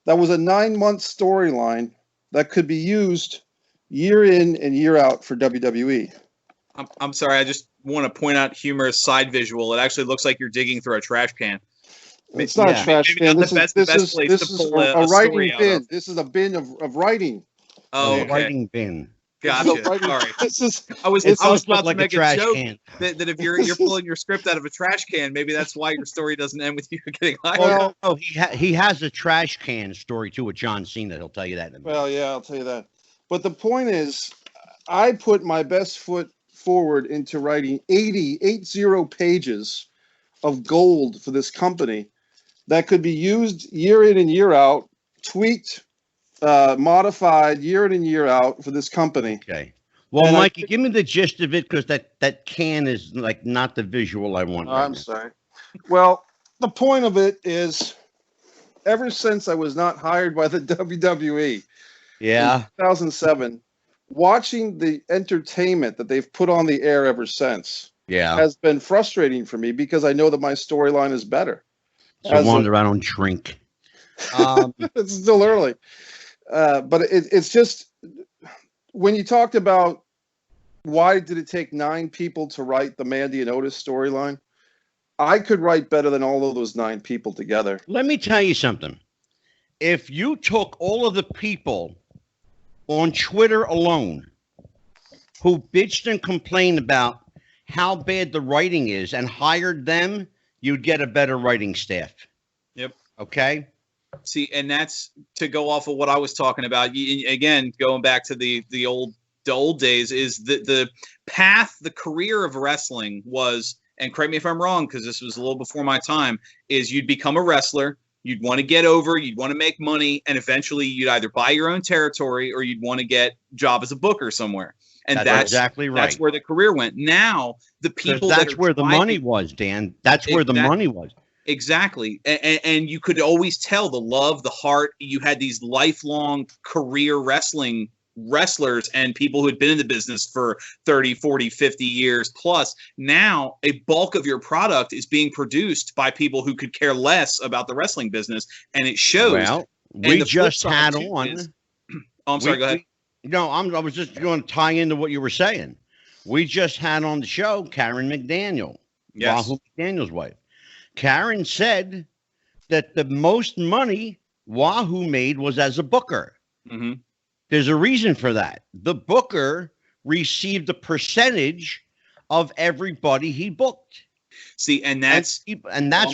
that was a 9-month storyline that could be used year in and year out for WWE. I'm sorry, I just want to point out humorous side visual. It actually looks like you're digging through a trash can. It's not a trash can. This is a writing bin. This is a bin of writing. Oh, okay. Writing bin. Gotcha. Sorry. I was about to make a joke that if you're pulling your script out of a trash can, maybe that's why your story doesn't end with you getting hired. Well, no, he has a trash can story too with John Cena. He'll tell you that in a minute. Well, yeah, I'll tell you that. But the point is, I put my best foot forward into writing 80 pages of gold for this company that could be used year in and year out, tweaked, modified year in and year out for this company. Okay. Well, and Mikey, give me the gist of it, because that can is like not the visual I want. I'm sorry. Well, the point of it is, ever since I was not hired by the WWE, in 2007, watching the entertainment that they've put on the air ever since, has been frustrating for me, because I know that my storyline is better. So wonder I don't drink. It's still early. But it's just, when you talked about why did it take 9 people to write the Mandy and Otis storyline, I could write better than all of those 9 people together. Let me tell you something. If you took all of the people on Twitter alone who bitched and complained about how bad the writing is and hired them, you'd get a better writing staff. Yep. Okay? See, and that's to go off of what I was talking about. Again, going back to the old days, is the path, the career of wrestling was, and correct me if I'm wrong, because this was a little before my time, is you'd become a wrestler, you'd want to get over, you'd want to make money, and eventually you'd either buy your own territory or you'd want to get a job as a booker somewhere. And that's exactly right. That's where the career went. Now, the people that's where the money was, Dan. That's where the money was. Exactly. And you could always tell the love, the heart. You had these lifelong career wrestlers and people who had been in the business for 30, 40, 50 years plus. Now, a bulk of your product is being produced by people who could care less about the wrestling business, and it shows. Well, we just had on. I'm sorry, go ahead. No, I was just going to tie into what you were saying. We just had on the show Karen McDaniel, Wahoo McDaniel's wife. Karen said that the most money Wahoo made was as a booker. Mm-hmm. There's a reason for that. The booker received a percentage of everybody he booked. See, and that's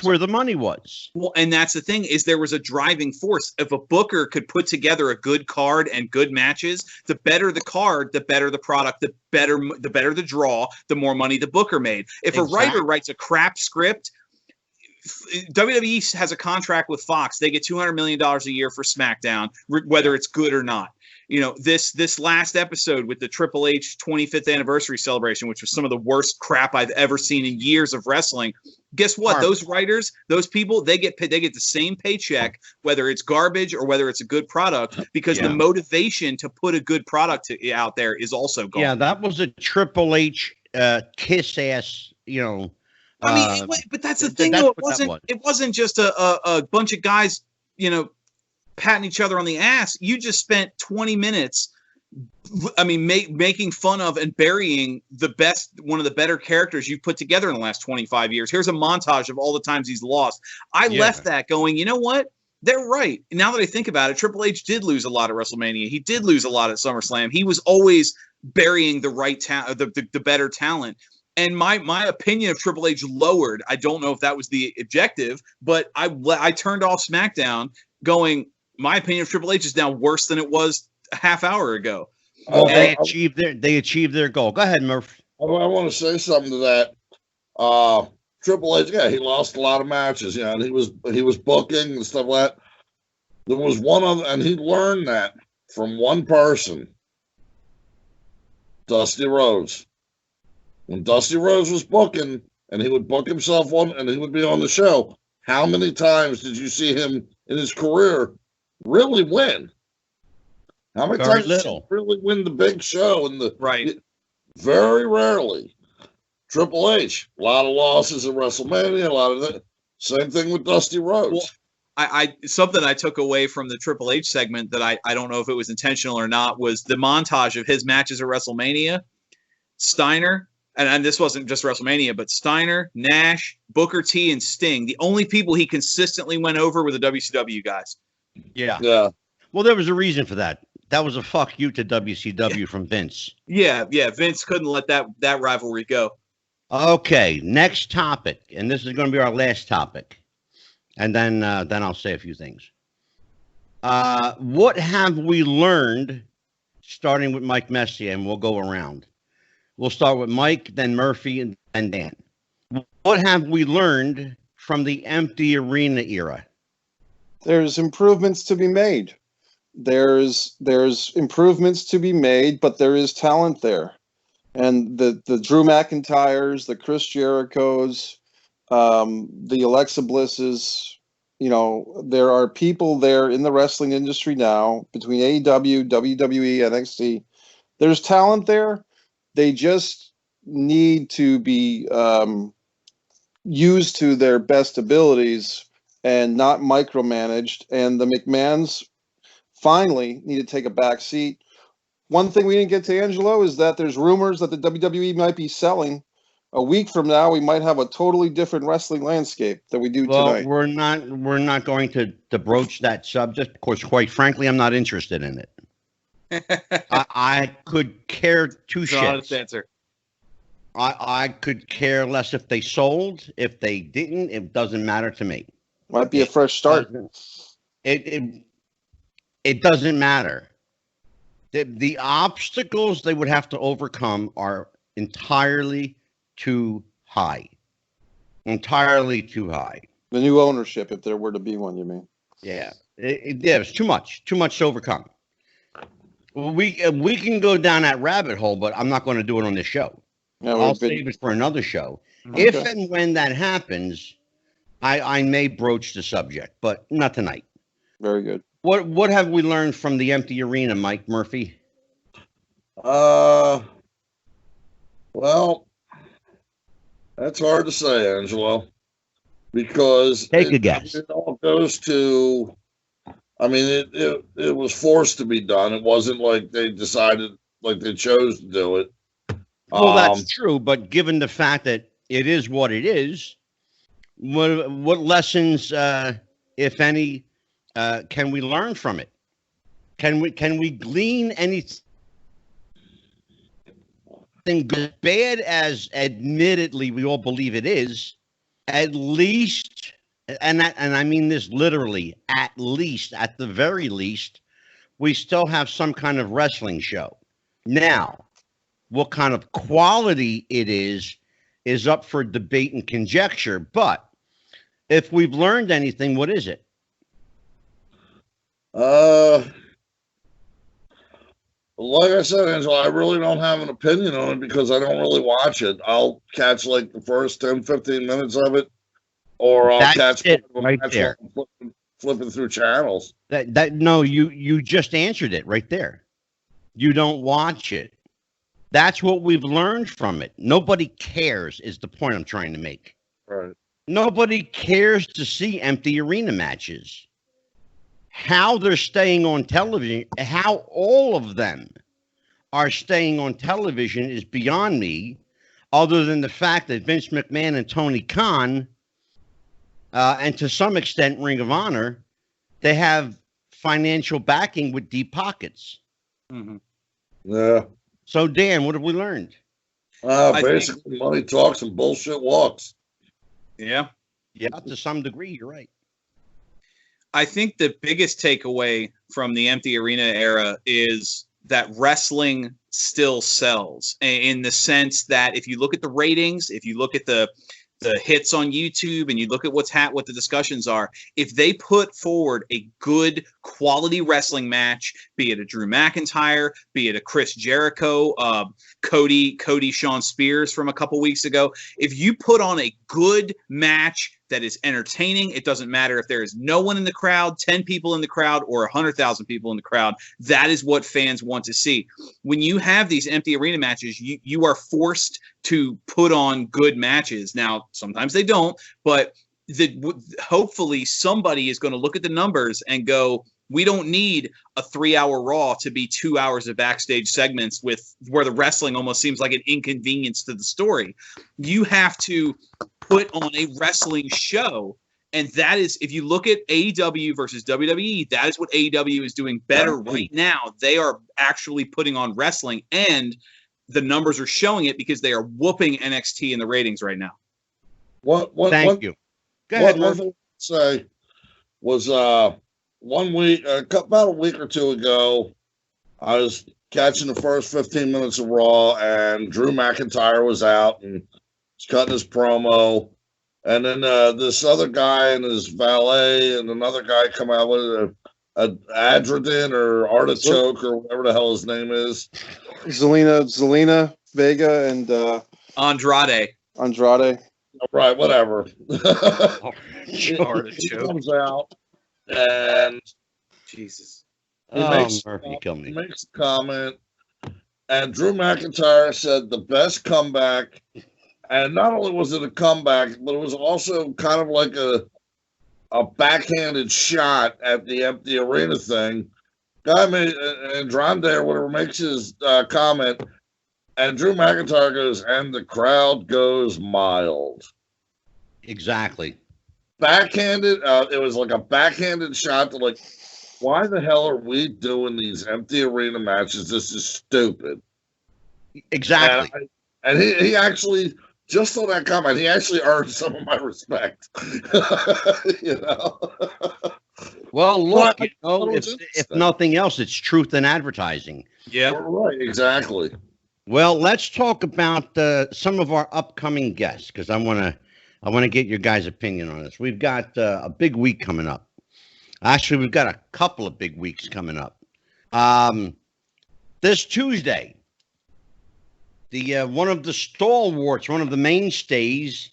where the money was. Well, and that's the thing, is there was a driving force. If a booker could put together a good card and good matches, the better the card, the better the product, the better the draw, the more money the booker made. If a writer writes a crap script, WWE has a contract with Fox. They get $200 million a year for SmackDown, whether it's good or not. You know, this last episode with the Triple H 25th anniversary celebration, which was some of the worst crap I've ever seen in years of wrestling. Guess what? Those writers, those people, they get the same paycheck, whether it's garbage or whether it's a good product, because the motivation to put a good product out there is also gone. Yeah, that was a Triple H kiss ass, you know. I mean, but that's the thing, though. It wasn't just a bunch of guys, you know, patting each other on the ass. You just spent 20 minutes, I mean, making fun of and burying one of the better characters you've put together in the last 25 years. Here's a montage of all the times he's lost. I left that going, you know what? They're right. Now that I think about it, Triple H did lose a lot at WrestleMania. He did lose a lot at SummerSlam. He was always burying the right talent, the better talent. And my opinion of Triple H lowered. I don't know if that was the objective, but I turned off SmackDown going, my opinion of Triple H is now worse than it was a half hour ago. Well, they achieved their goal. Go ahead, Murph. I want to say something to that. Triple H, he lost a lot of matches, and he was booking and stuff like that. There was one other, and he learned that from one person, Dusty Rhodes. When Dusty Rhodes was booking, and he would book himself on, and he would be on the show, how many times did you see him in his career really win? How many times did he really win the big show? Very rarely. Triple H, a lot of losses at WrestleMania, a lot of that. Same thing with Dusty Rhodes. Well, something I took away from the Triple H segment that I don't know if it was intentional or not was the montage of his matches at WrestleMania. Steiner, and this wasn't just WrestleMania, but Steiner, Nash, Booker T, and Sting. The only people he consistently went over were the WCW guys. Yeah. Well, there was a reason for that. That was a fuck you to WCW from Vince. Yeah. Vince couldn't let that rivalry go. Okay, next topic, and this is going to be our last topic, and then I'll say a few things. What have we learned, starting with Mike Messier, and we'll go around. We'll start with Mike, then Murphy, and Dan. What have we learned from the empty arena era? There's improvements to be made. There's improvements to be made, but there is talent there. And the Drew McIntyres, the Chris Jerichos, the Alexa Blisses, there are people there in the wrestling industry now between AEW, WWE, NXT. There's talent there. They just need to be used to their best abilities and not micromanaged. And the McMahons finally need to take a back seat. One thing we didn't get to, Angelo, is that there's rumors that the WWE might be selling. A week from now, we might have a totally different wrestling landscape than we do tonight. We're not going to broach that subject. Of course, quite frankly, I'm not interested in it. I could care two shits. Honest answer. I could care less if they sold. If they didn't, it doesn't matter to me. Might be a fresh start. It doesn't matter. The obstacles they would have to overcome are entirely too high. Entirely too high. The new ownership, if there were to be one, you mean? Yeah. It's too much. Too much to overcome. We can go down that rabbit hole, but I'm not going to do it on this show. No, I'll save it for another show. Okay. If and when that happens, I may broach the subject, but not tonight. Very good. What have we learned from the empty arena, Mike Murphy? Well, that's hard to say, Angelo, because take a guess. It all goes to, it was forced to be done. It wasn't like they decided, like they chose to do it. Well, that's true, but given the fact that it is what it is, what lessons, if any, can we learn from it? Can we glean anything bad as admittedly we all believe it is? At least, and I mean this literally, at the very least, we still have some kind of wrestling show. Now, what kind of quality it is up for debate and conjecture, but If we've learned anything, what is it? Like I said, Angela, I really don't have an opinion on it because I don't really watch it. I'll catch like the first 10, 15 minutes of it, or I'll catch it part of a right match there. while I'm flipping through channels. No, you just answered it right there. You don't watch it. That's what we've learned from it. Nobody cares is the point I'm trying to make. Right. Nobody cares to see empty arena matches. How they're staying on television, how all of them are staying on television is beyond me, other than the fact that Vince McMahon and Tony Khan, and to some extent Ring of Honor, they have financial backing with deep pockets. Mm-hmm. Yeah. So, Dan, what have we learned? Basically, money talks and bullshit walks. Yeah. Yeah, to some degree, you're right. I think the biggest takeaway from the empty arena era is that wrestling still sells, in the sense that if you look at the ratings, if you look at the hits on YouTube, and you look at what the discussions are, if they put forward a good quality wrestling match, be it a Drew McIntyre, be it a Chris Jericho, Cody Shawn Spears from a couple weeks ago, if you put on a good match that is entertaining, it doesn't matter if there is no one in the crowd, 10 people in the crowd, or 100,000 people in the crowd. That is what fans want to see. When you have these empty arena matches, you are forced to put on good matches. Now, sometimes they don't, but hopefully somebody is going to look at the numbers and go, we don't need a 3-hour Raw to be 2 hours of backstage segments where the wrestling almost seems like an inconvenience to the story. You have to put on a wrestling show. And that is, if you look at AEW versus WWE, that is what AEW is doing better right now. They are actually putting on wrestling, and the numbers are showing it because they are whooping NXT in the ratings right now. Thank you. Go ahead, one thing to say was 1 week, about a week or two ago, I was catching the first 15 minutes of Raw, and Drew McIntyre was out and he's cutting his promo. And then this other guy and his valet and another guy come out with a Adradin or Artichoke or whatever the hell his name is. Zelina Vega and Andrade. Right, whatever. Artichoke. He comes out and Jesus. He makes a comment, and Drew McIntyre said the best comeback. And not only was it a comeback, but it was also kind of like a backhanded shot at the empty arena thing. Guy made Andrade or whatever makes his comment, and Drew McIntyre goes, and the crowd goes mild. Exactly. Backhanded. It was like a backhanded shot to like, why the hell are we doing these empty arena matches? This is stupid. Exactly. And he actually. Just on that comment, he actually earned some of my respect. You know. Well, look, if nothing else, it's truth in advertising. Yeah, right. Exactly. Well, let's talk about some of our upcoming guests, because I want to get your guys' opinion on this. We've got a big week coming up. Actually, we've got a couple of big weeks coming up. This Tuesday. One of the stalwarts, one of the mainstays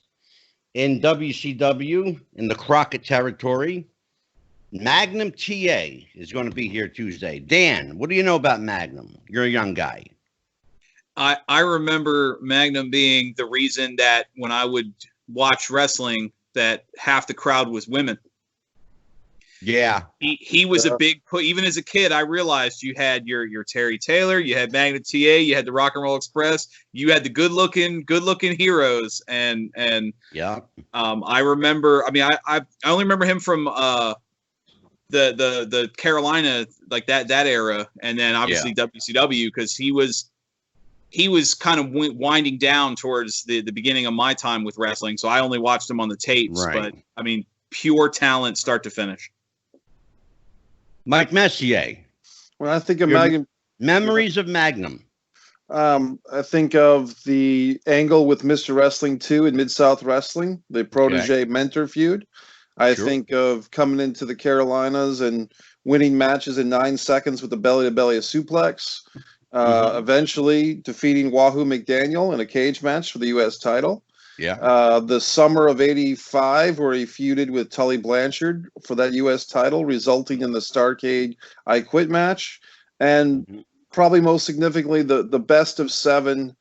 in WCW in the Crockett territory, Magnum Ta is going to be here Tuesday. Dan, what do you know about Magnum? You're a young guy. I remember Magnum being the reason that when I would watch wrestling, that half the crowd was women. Yeah. He was a big put. Even as a kid, I realized you had your Terry Taylor, you had Magnum Ta, you had the Rock and Roll Express, you had the good looking heroes, and yeah. I remember. I mean, I only remember him from the Carolina, like that era, and then obviously WCW, because he was kind of winding down towards the beginning of my time with wrestling, so I only watched him on the tapes. Right. But I mean, pure talent, start to finish. Mike Messier. When I think of Magnum, memories of Magnum. I think of the angle with Mr. Wrestling 2 in Mid-South Wrestling, the protege-mentor feud. I think of coming into the Carolinas and winning matches in 9 seconds with the belly-to-belly suplex. Eventually defeating Wahoo McDaniel in a cage match for the U.S. title. Yeah. The summer of '85, where he feuded with Tully Blanchard for that U.S. title, resulting in the Starrcade I Quit match. And probably most significantly, the best of 7,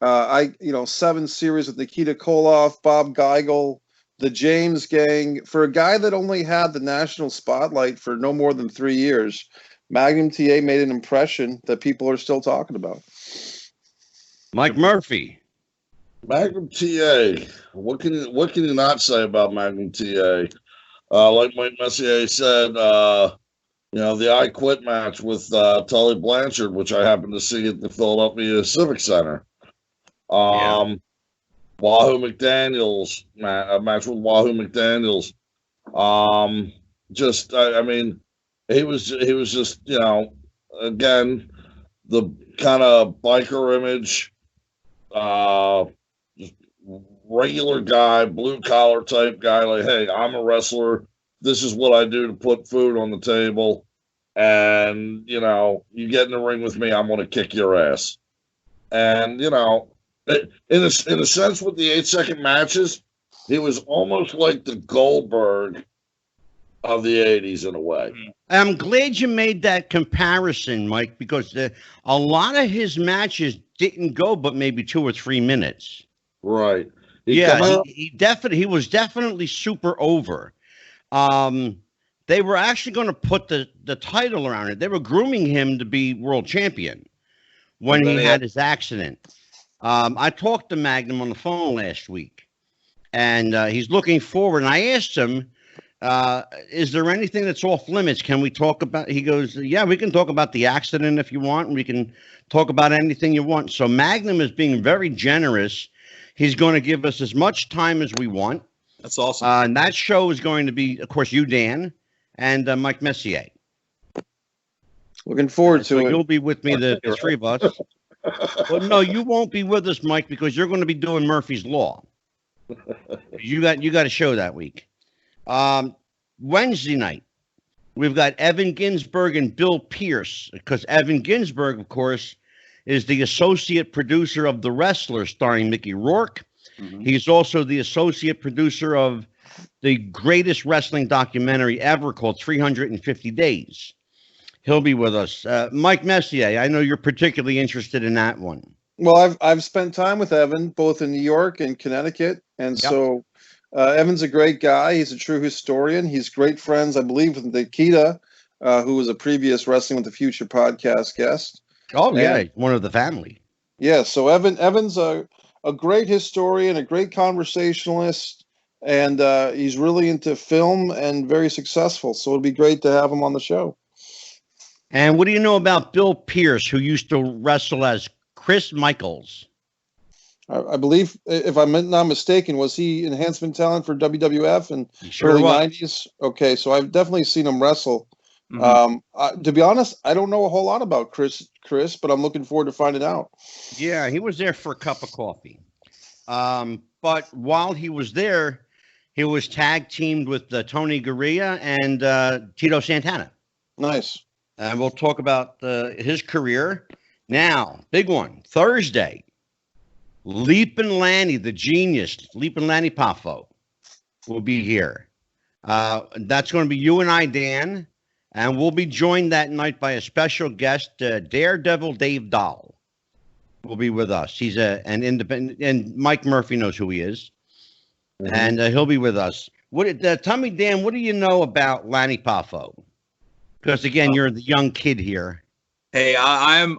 7 series with Nikita Koloff, Bob Geigel, the James Gang. For a guy that only had the national spotlight for no more than 3 years, Magnum TA made an impression that people are still talking about. Mike Murphy. Magnum TA. What can you not say about Magnum TA? Like Mike Messier said, the I Quit match with Tully Blanchard, which I happened to see at the Philadelphia Civic Center. Wahoo McDaniels, a match with Wahoo McDaniels. He was just, again, the kind of biker image, just regular guy, blue collar type guy. Like, hey, I'm a wrestler. This is what I do to put food on the table. And, you get in the ring with me, I'm going to kick your ass. And, in a sense with the 8-second matches, he was almost like the Goldberg of the 80s in a way. I'm glad you made that comparison, Mike, because a lot of his matches didn't go but maybe 2 or 3 minutes. Right. He was definitely super over. They were actually going to put the title around it. They were grooming him to be world champion when he had his accident. I talked to Magnum on the phone last week, and he's looking forward. And I asked him, is there anything that's off limits? Can we talk about? He goes, yeah, we can talk about the accident if you want, and we can talk about anything you want. So Magnum is being very generous. He's going to give us as much time as we want. That's awesome. And that show is going to be, of course, you, Dan, and Mike Messier. Looking forward to it. You'll be with me, the 3 of us. Well, no, you won't be with us, Mike, because you're going to be doing Murphy's Law. You got a show that week. Wednesday night, we've got Evan Ginsberg and Bill Pierce, because Evan Ginsberg, of course, is the associate producer of The Wrestler, starring Mickey Rourke. He's also the associate producer of the greatest wrestling documentary ever called 350 Days. He'll be with us. Mike Messier, I know you're particularly interested in that one. Well, I've spent time with Evan, both in New York and Connecticut, and so Evan's a great guy. He's a true historian. He's great friends, I believe, with Nikita, who was a previous Wrestling with the Future podcast guest. Oh, yeah, one of the family. Yeah, so Evan's a great historian, a great conversationalist, and he's really into film and very successful. So it'd be great to have him on the show. And what do you know about Bill Pierce, who used to wrestle as Chris Michaels? I believe, if I'm not mistaken, was he enhancement talent for WWF in early 90s? Okay, so I've definitely seen him wrestle. To be honest, I don't know a whole lot about Chris, but I'm looking forward to finding out. Yeah, he was there for a cup of coffee. But while he was there, he was tag teamed with Tony Garea and Tito Santana. Nice. And we'll talk about his career. Now, big one, Thursday, Leapin' Lanny, the genius, Leapin' Lanny Poffo, will be here. That's going to be you and I, Dan, and we'll be joined that night by a special guest, Daredevil Dave Dahl will be with us. He's an independent, and Mike Murphy knows who he is, and he'll be with us. Tell me, Dan, what do you know about Lanny Poffo? Because again, you're the young kid here. Hey, I'm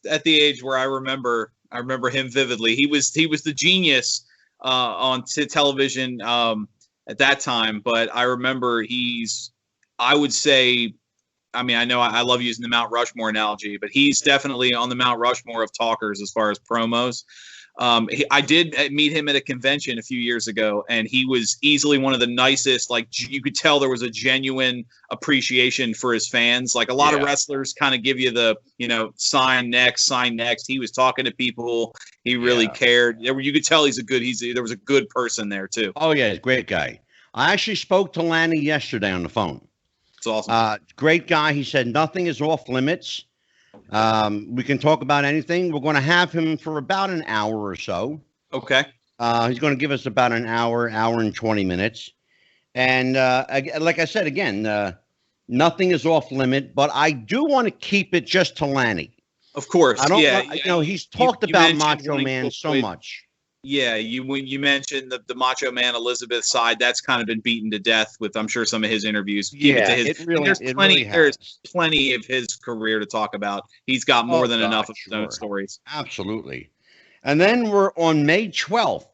at the age where I remember him vividly. He was the genius on television at that time, but I remember I would say, I mean, I know I love using the Mount Rushmore analogy, but he's definitely on the Mount Rushmore of talkers as far as promos. I did meet him at a convention a few years ago, and he was easily one of the nicest. Like, you could tell there was a genuine appreciation for his fans. Like, a lot of wrestlers kind of give you the, sign next, sign next. He was talking to people. He really cared. You could tell there was a good person there too. Oh yeah, he's a great guy. I actually spoke to Lanny yesterday on the phone. It's awesome. Great guy. He said nothing is off limits. We can talk about anything. We're going to have him for about an hour or so. Okay. He's going to give us about an hour and 20 minutes. And like I said, again, nothing is off limit, but I do want to keep it just to Lanny. Of course. I don't, he's talked about Macho Man so much. Yeah, you mentioned the Macho Man Elizabeth side. That's kind of been beaten to death with, I'm sure, some of his interviews. There's plenty of his career to talk about. He's got more than enough of his own stories. Absolutely. And then we're on May 12th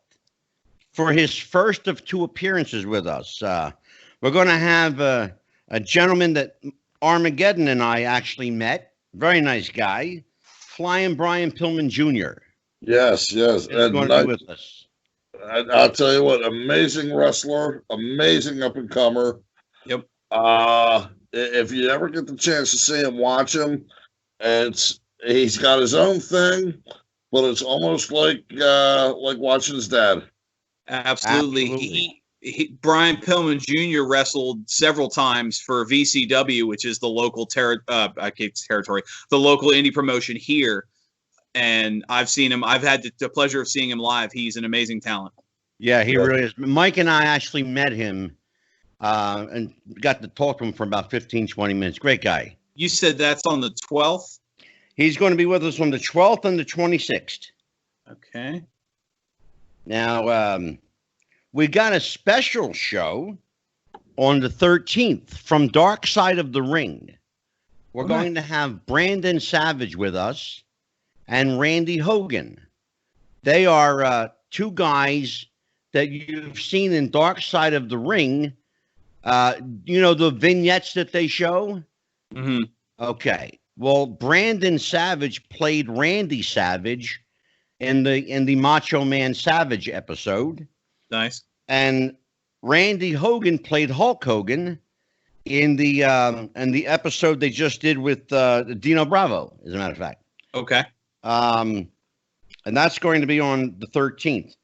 for his first of 2 appearances with us. We're going to have a gentleman that Armageddon and I actually met. Very nice guy. Flying Brian Pillman Jr. Yes. He's going to be with us. I'll tell you what, amazing wrestler, amazing up-and-comer. Yep. If you ever get the chance to see him, watch him. He's got his own thing, but it's almost like watching his dad. Absolutely. Brian Pillman Jr. wrestled several times for VCW, which is the local the local indie promotion here. And I've seen him. I've had the pleasure of seeing him live. He's an amazing talent. Yeah, he really is. Mike and I actually met him and got to talk to him for about 15, 20 minutes. Great guy. You said that's on the 12th? He's going to be with us on the 12th and the 26th. Okay. Now, we got a special show on the 13th from Dark Side of the Ring. We're going to have Brandon Savage with us and Randy Hogan. They are 2 guys that you've seen in Dark Side of the Ring. The vignettes that they show? Mm-hmm. Okay. Well, Brandon Savage played Randy Savage in the Macho Man Savage episode. Nice. And Randy Hogan played Hulk Hogan in the episode they just did with Dino Bravo, as a matter of fact. Okay. And that's going to be on the 13th.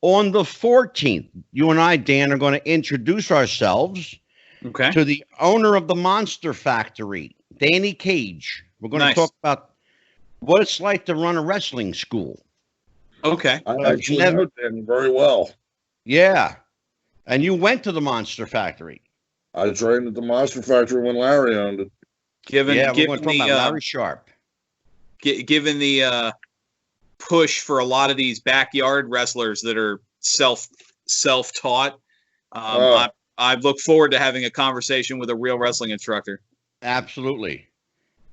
On the 14th, you and I, Dan, are going to introduce ourselves to the owner of the Monster Factory, Danny Cage. We're going to talk about what it's like to run a wrestling school. Okay. I actually know Dan very well. Yeah. And you went to the Monster Factory. I trained at the Monster Factory when Larry owned it. We're going to talk about Larry Sharp. Given the push for a lot of these backyard wrestlers that are self-taught, I look forward to having a conversation with a real wrestling instructor. Absolutely.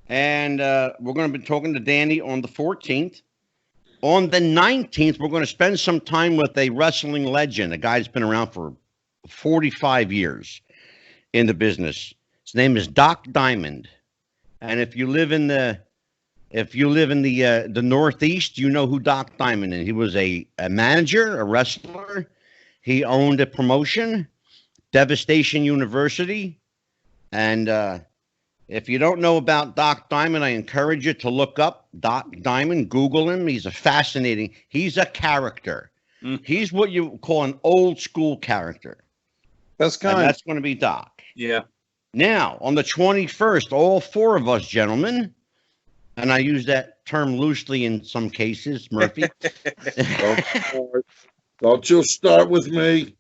And we're going to be talking to Danny on the 14th. On the 19th, we're going to spend some time with a wrestling legend, a guy that's been around for 45 years in the business. His name is Doc Diamond. And if you live in the Northeast, you know who Doc Diamond is. He was a manager, a wrestler. He owned a promotion, Devastation University. And if you don't know about Doc Diamond, I encourage you to look up Doc Diamond. Google him. He's a character. He's what you call an old school character. That's kind. That's going to be Doc. Yeah. Now, on the 21st, all 4 of us gentlemen, and I use that term loosely in some cases, Murphy. Don't you start with me.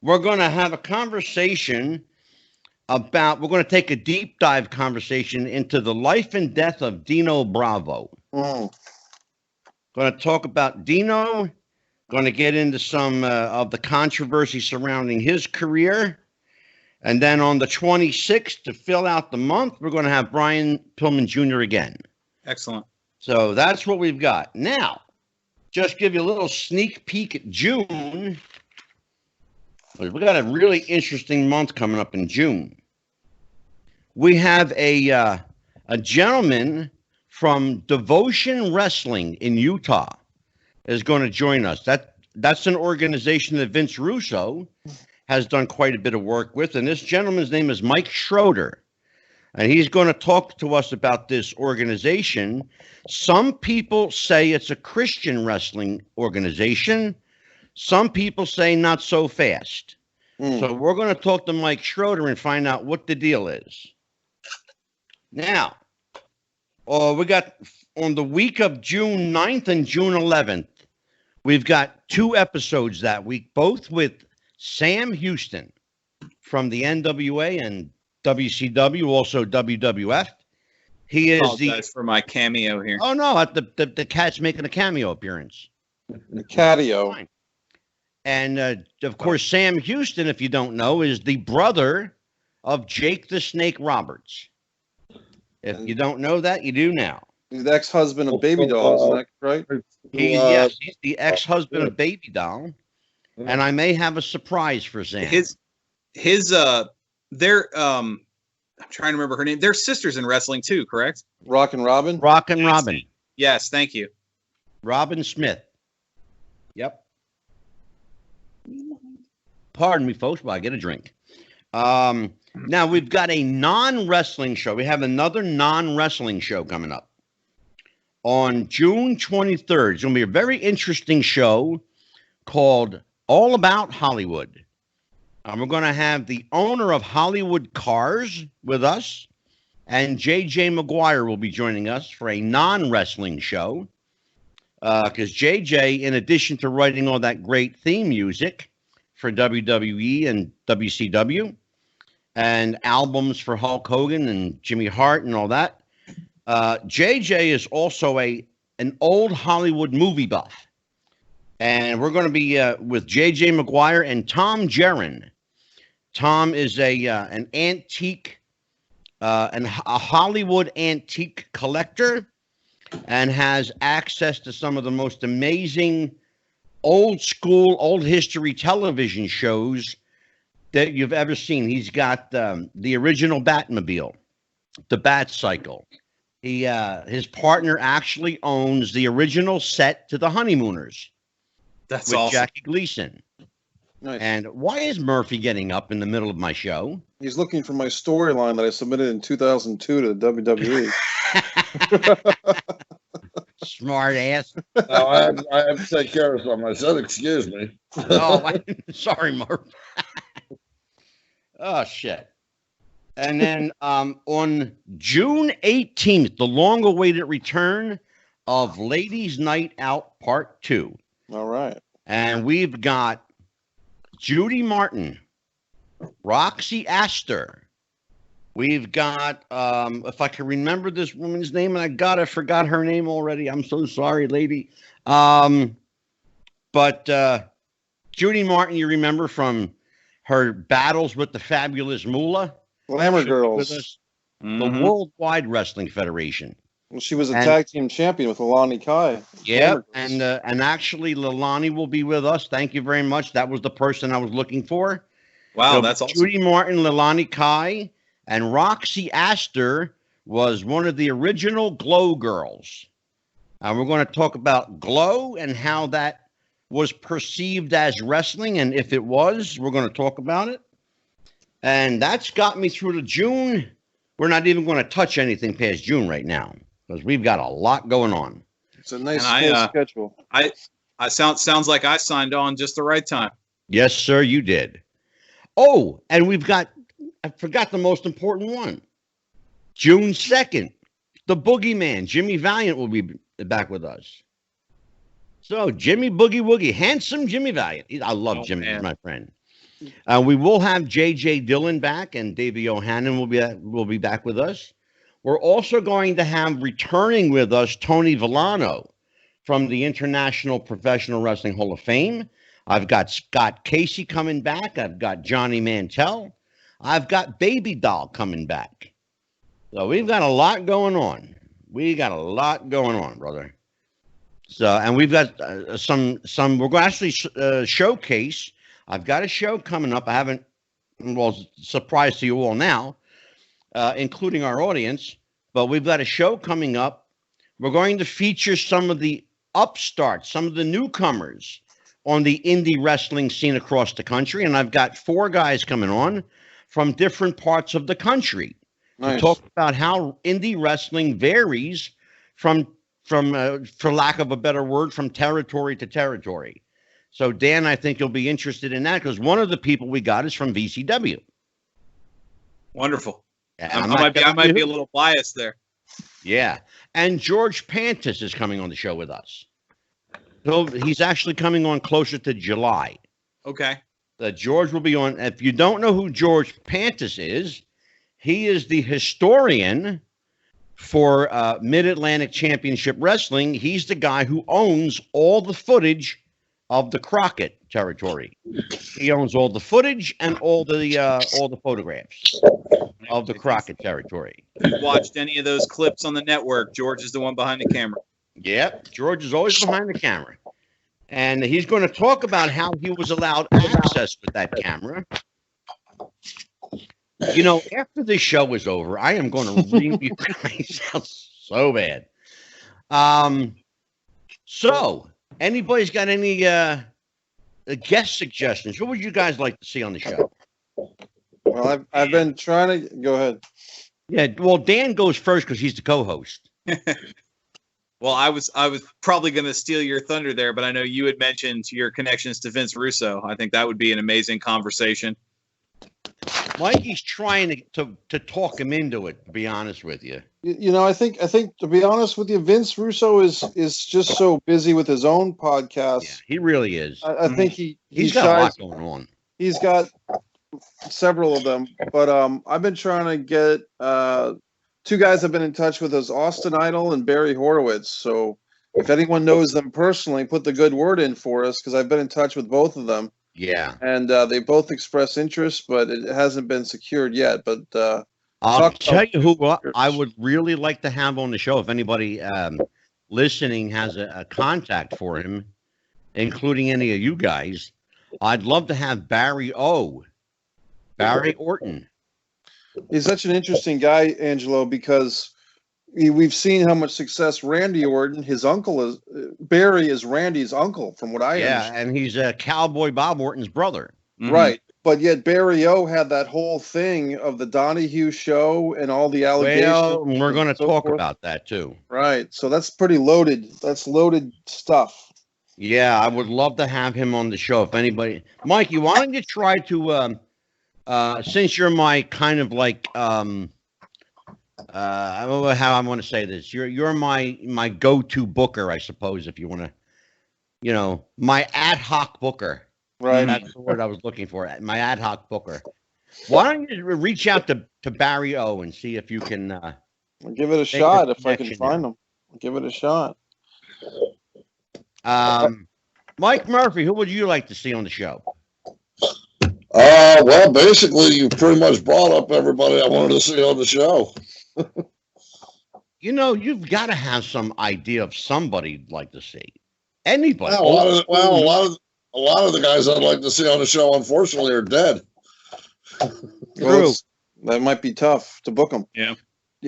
We're going to have a conversation we're going to take a deep dive conversation into the life and death of Dino Bravo. Going to talk about Dino, going to get into some of the controversy surrounding his career. And then on the 26th, to fill out the month, we're going to have Brian Pillman Jr. again. Excellent. So that's what we've got. Now, just give you a little sneak peek at June. We got a really interesting month coming up in June. We have a gentleman from Devotion Wrestling in Utah is going to join us. That's an organization that Vince Russo has done quite a bit of work with. And this gentleman's name is Mike Schroeder. And he's going to talk to us about this organization. Some people say it's a Christian wrestling organization. Some people say not so fast. So we're going to talk to Mike Schroeder and find out what the deal is. Now, we got on the week of June 9th and June 11th, we've got 2 episodes that week, both with Sam Houston from the NWA and WCW, also WWF. He is for my cameo here. Oh no, the cat's making a cameo appearance. The catio. And of course, Sam Houston, if you don't know, is the brother of Jake the Snake Roberts. If you don't know that, you do now. He's the ex-husband of Baby Doll, isn't that right? Yes, he's the ex-husband of Baby Doll. And I may have a surprise for Sam. I'm trying to remember her name. They're sisters in wrestling too, correct? Rockin' Robin? Rockin' Robin. Yes, thank you. Robin Smith. Yep. Pardon me, folks, while I get a drink. Now, we've got a non-wrestling show. We have another non-wrestling show coming up on June 23rd. It's going to be a very interesting show called All About Hollywood. We're going to have the owner of Hollywood Cars with us, and J.J. McGuire will be joining us for a non-wrestling show. Because J.J., in addition to writing all that great theme music for WWE and WCW, and albums for Hulk Hogan and Jimmy Hart and all that, J.J. is also an old Hollywood movie buff. And we're going to be with J.J. McGuire and Tom Gerin. Tom is an antique, a Hollywood antique collector, and has access to some of the most amazing old school, old history television shows that you've ever seen. He's got the original Batmobile, the Bat Cycle. His partner actually owns the original set to The Honeymooners. That's with awesome. Jackie Gleason. Nice. And why is Murphy getting up in the middle of my show? He's looking for my storyline that I submitted in 2002 to the WWE. Smart ass. Now, I have to take care of something. I said, excuse me. Oh, sorry, Murphy. Oh, shit. And then on June 18th, the long-awaited return of Ladies' Night Out Part 2. All right. And we've got Judy Martin, Roxy Astor. We've got, if I can remember this woman's name, and I forgot her name already. I'm so sorry, lady. But Judy Martin, you remember from her battles with the Fabulous Moolah? Glamour Girls. With us, the Worldwide Wrestling Federation. Well, she was a tag team champion with Lanny Kai. Yeah, and actually, Leilani will be with us. Thank you very much. That was the person I was looking for. Wow, So that's awesome. Judy Martin, Leilani Kai, and Roxy Astor was one of the original Glow girls. And we're going to talk about Glow and how that was perceived as wrestling. And if it was, we're going to talk about it. And that's got me through to June. We're not even going to touch anything past June right now because we've got a lot going on. It's a nice full schedule. I sounds like I signed on just the right time. Yes, sir, you did. Oh, and I forgot the most important one. June 2nd, the Boogeyman, Jimmy Valiant, will be back with us. So, Jimmy Boogie Woogie, handsome Jimmy Valiant. I love Jimmy, he's my friend. We will have J.J. Dillon back, and Davey O'Hannon will be back with us. We're also going to have returning with us Tony Villano from the International Professional Wrestling Hall of Fame. I've got Scott Casey coming back. I've got Johnny Mantell. I've got Baby Doll coming back. So we've got a lot going on. Brother. So, and we've got some, we're going to actually showcase. I've got a show coming up. I haven't, surprise to you all now, including our audience, but we've got a show coming up We're going to feature some of the upstarts, some of the newcomers on the indie wrestling scene across the country. And I've got 4 guys coming on from different parts of the country to talk about how indie wrestling varies from for lack of a better word, from territory to territory. So, Dan, I think you'll be interested in that because one of the people we got is from VCW. Wonderful. Yeah, I might be a little biased there. Yeah. And George Pantis is coming on the show with us. So he's actually coming on closer to July. Okay. George will be on. If you don't know who George Pantis is, he is the historian for Mid-Atlantic Championship Wrestling. He's the guy who owns all the footage of the Crockett territory. He owns all the footage and all the photographs of the Crockett territory. If you watched any of those clips on the network, George is the one behind the camera. Yep, George is always behind the camera. And he's going to talk about how he was allowed access with that camera. You know, after this show is over, I am going to read you guys out so bad. So, anybody's got any guest suggestions? What would you guys like to see on the show? Well, I've been trying to go ahead. Yeah, well, Dan goes first because he's the co-host. Well, I was probably going to steal your thunder there, but I know you had mentioned your connections to Vince Russo. I think that would be an amazing conversation. Mikey's trying to talk him into it, to be honest with you. You know, I think to be honest with you, Vince Russo is just so busy with his own podcast. Yeah, he really is. I think he's got a lot going on. He's got several of them, but I've been trying to get 2 guys I've been in touch with is Austin Idol and Barry Horowitz. So if anyone knows them personally, put the good word in for us because I've been in touch with both of them. Yeah. And they both expressed interest, but it hasn't been secured yet. But I'll tell you who I would really like to have on the show. If anybody listening has a contact for him, including any of you guys, I'd love to have Barry Orton. He's such an interesting guy, Angelo, because we've seen how much success Randy Orton, his uncle is. Barry is Randy's uncle, from what I understand. Yeah, and he's Cowboy Bob Orton's brother. Mm-hmm. Right. But yet Barry O had that whole thing of the Donahue show and all the allegations. Well, we're going to talk about that too. Right. So that's pretty loaded. That's loaded stuff. Yeah, I would love to have him on the show. If anybody, Mikey, why don't you try to, since you're my kind of like, I don't know how I want to say this. You're my go-to booker, I suppose, if you want to, my ad hoc booker. Right. That's the word I was looking for. My ad hoc booker. Why don't you reach out to Barry O and see if you can I'll give it a shot if I can find him. I'll give it a shot. Mike Murphy, who would you like to see on the show? Well, basically, you pretty much brought up everybody I wanted to see on the show. You've got to have some idea of somebody you'd like to see. Anybody. A lot of the guys I'd like to see on the show, unfortunately, are dead. True. That might be tough to book them. Yeah.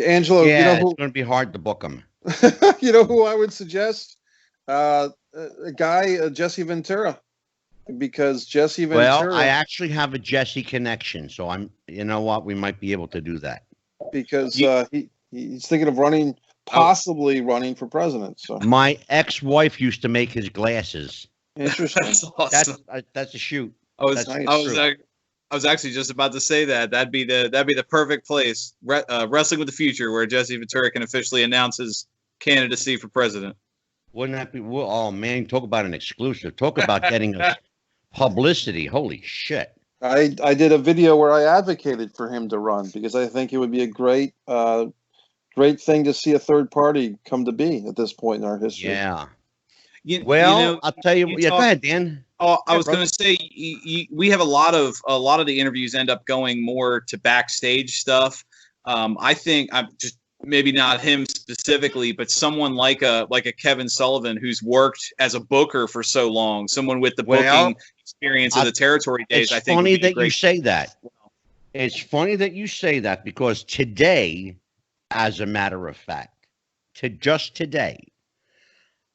Angelo, it's going to be hard to book them. You know who I would suggest? A guy, Jesse Ventura. Because Jesse Ventura. Well, I actually have a Jesse connection, so you know what? We might be able to do that. Because he's thinking of possibly running for president. So my ex-wife used to make his glasses. Interesting. That's awesome. That's a shoot. I was actually just about to say that'd be the perfect place. Wrestling with the Future, where Jesse Ventura can officially announce his candidacy for president. Wouldn't that be? Oh man, talk about an exclusive. Talk about getting us publicity. Holy shit! I did a video where I advocated for him to run because I think it would be a great thing to see a third party come to be at this point in our history. Yeah. I'll tell you. Go ahead, Dan. Oh, I was going to say we have a lot of the interviews end up going more to backstage stuff. I think I'm just maybe not him specifically, but someone like a Kevin Sullivan who's worked as a booker for so long, someone with the booking experience of the territory days. I think it's funny that you say that. It's funny that you say that because today, as a matter of fact, to just today,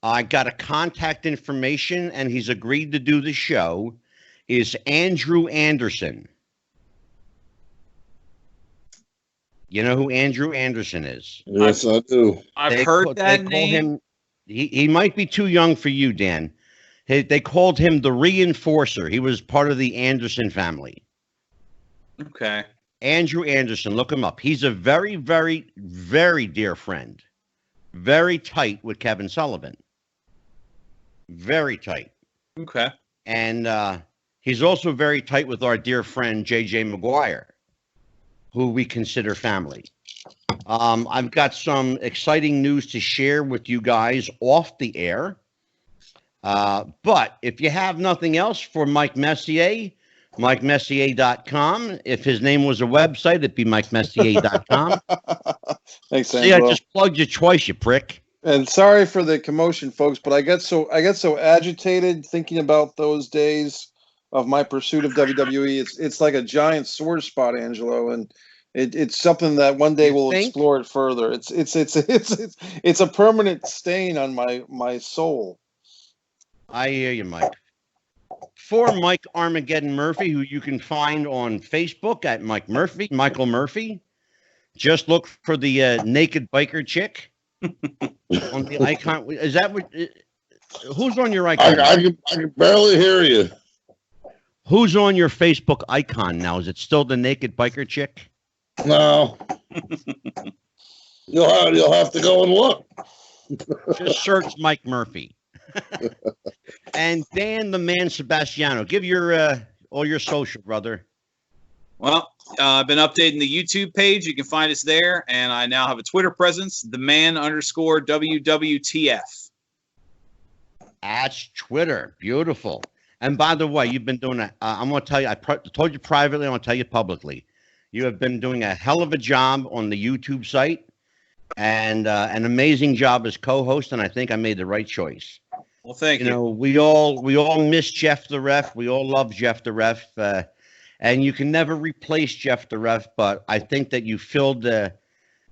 I got a contact information, and he's agreed to do the show, is Andrew Anderson. You know who Andrew Anderson is? Yes, I do. I've heard that name. He might be too young for you, Dan. They called him the Reinforcer. He was part of the Anderson family. Okay. Andrew Anderson, look him up. He's a very, very, very dear friend. Very tight with Kevin Sullivan. Very tight. Okay. And he's also very tight with our dear friend, J.J. Maguire, who we consider family. I've got some exciting news to share with you guys off the air. But if you have nothing else for Mike Messier, MikeMessier.com. If his name was a website, it'd be MikeMessier.com. Thanks, See, Angelo. I just plugged you twice, you prick. And sorry for the commotion, folks, but I get so agitated thinking about those days of my pursuit of WWE. It's like a giant sore spot, Angelo, and it's something that one day we'll explore it further. It's a permanent stain on my soul. I hear you, Mike. For Mike Armageddon Murphy, who you can find on Facebook at Michael Murphy. Just look for the naked biker chick on the icon. Is that what? Who's on your icon? I can barely hear you. Who's on your Facebook icon now? Is it still the naked biker chick? No. You'll have to go and look. Just search Mike Murphy. And Dan the Man Sebastiano, give your all your social, brother. Well, I've been updating the YouTube page. You can find us there, and I now have a Twitter presence, _WWTF. That's Twitter. Beautiful. And by the way, you've been doing I'm going to tell you, I told you privately, I want to tell you publicly. You have been doing a hell of a job on the YouTube site, and an amazing job as co-host, and I think I made the right choice. Well, thank you. You know, we all miss Jeff the Ref. We all love Jeff the Ref. And you can never replace Jeff the Ref, but I think that you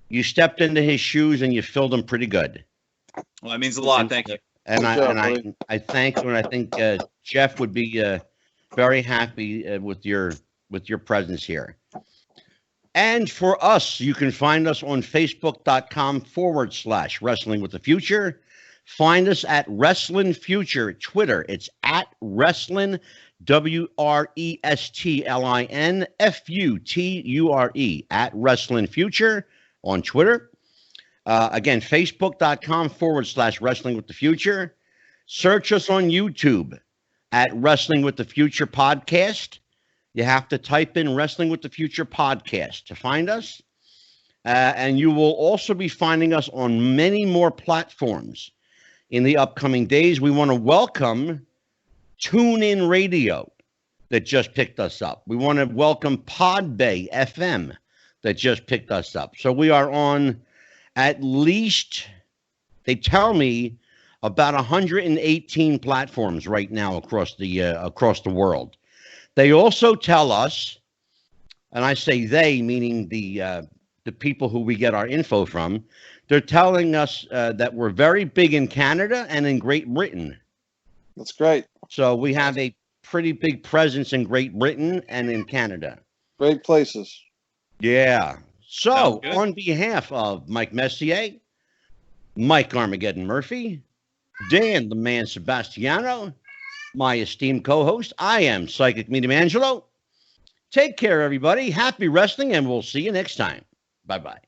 you stepped into his shoes and you filled them pretty good. Well, that means a lot. Thank you. And I thank you, and I think Jeff would be very happy with your presence here. And for us, you can find us on Facebook.com/Wrestling with the Future. Find us at Wrestling Future Twitter. It's at Wrestling WRESTLINFUTURE at Wrestling Future on Twitter. Again, Facebook.com/Wrestling with the Future. Search us on YouTube at Wrestling with the Future Podcast. You have to type in Wrestling with the Future Podcast to find us. And you will also be finding us on many more platforms in the upcoming days. We want to welcome TuneIn Radio that just picked us up. We want to welcome Podbay FM that just picked us up. So we are on at least, they tell me, about 118 platforms right now across the world. They also tell us, and I say they, meaning the people who we get our info from, they're telling us that we're very big in Canada and in Great Britain. That's great. So we have a pretty big presence in Great Britain and in Canada. Great places. Yeah. So on behalf of Mike Messier, Mike Armageddon Murphy, Dan the Man Sebastiano, my esteemed co-host, I am Psychic Medium Angelo. Take care, everybody. Happy wrestling, and we'll see you next time. Bye-bye.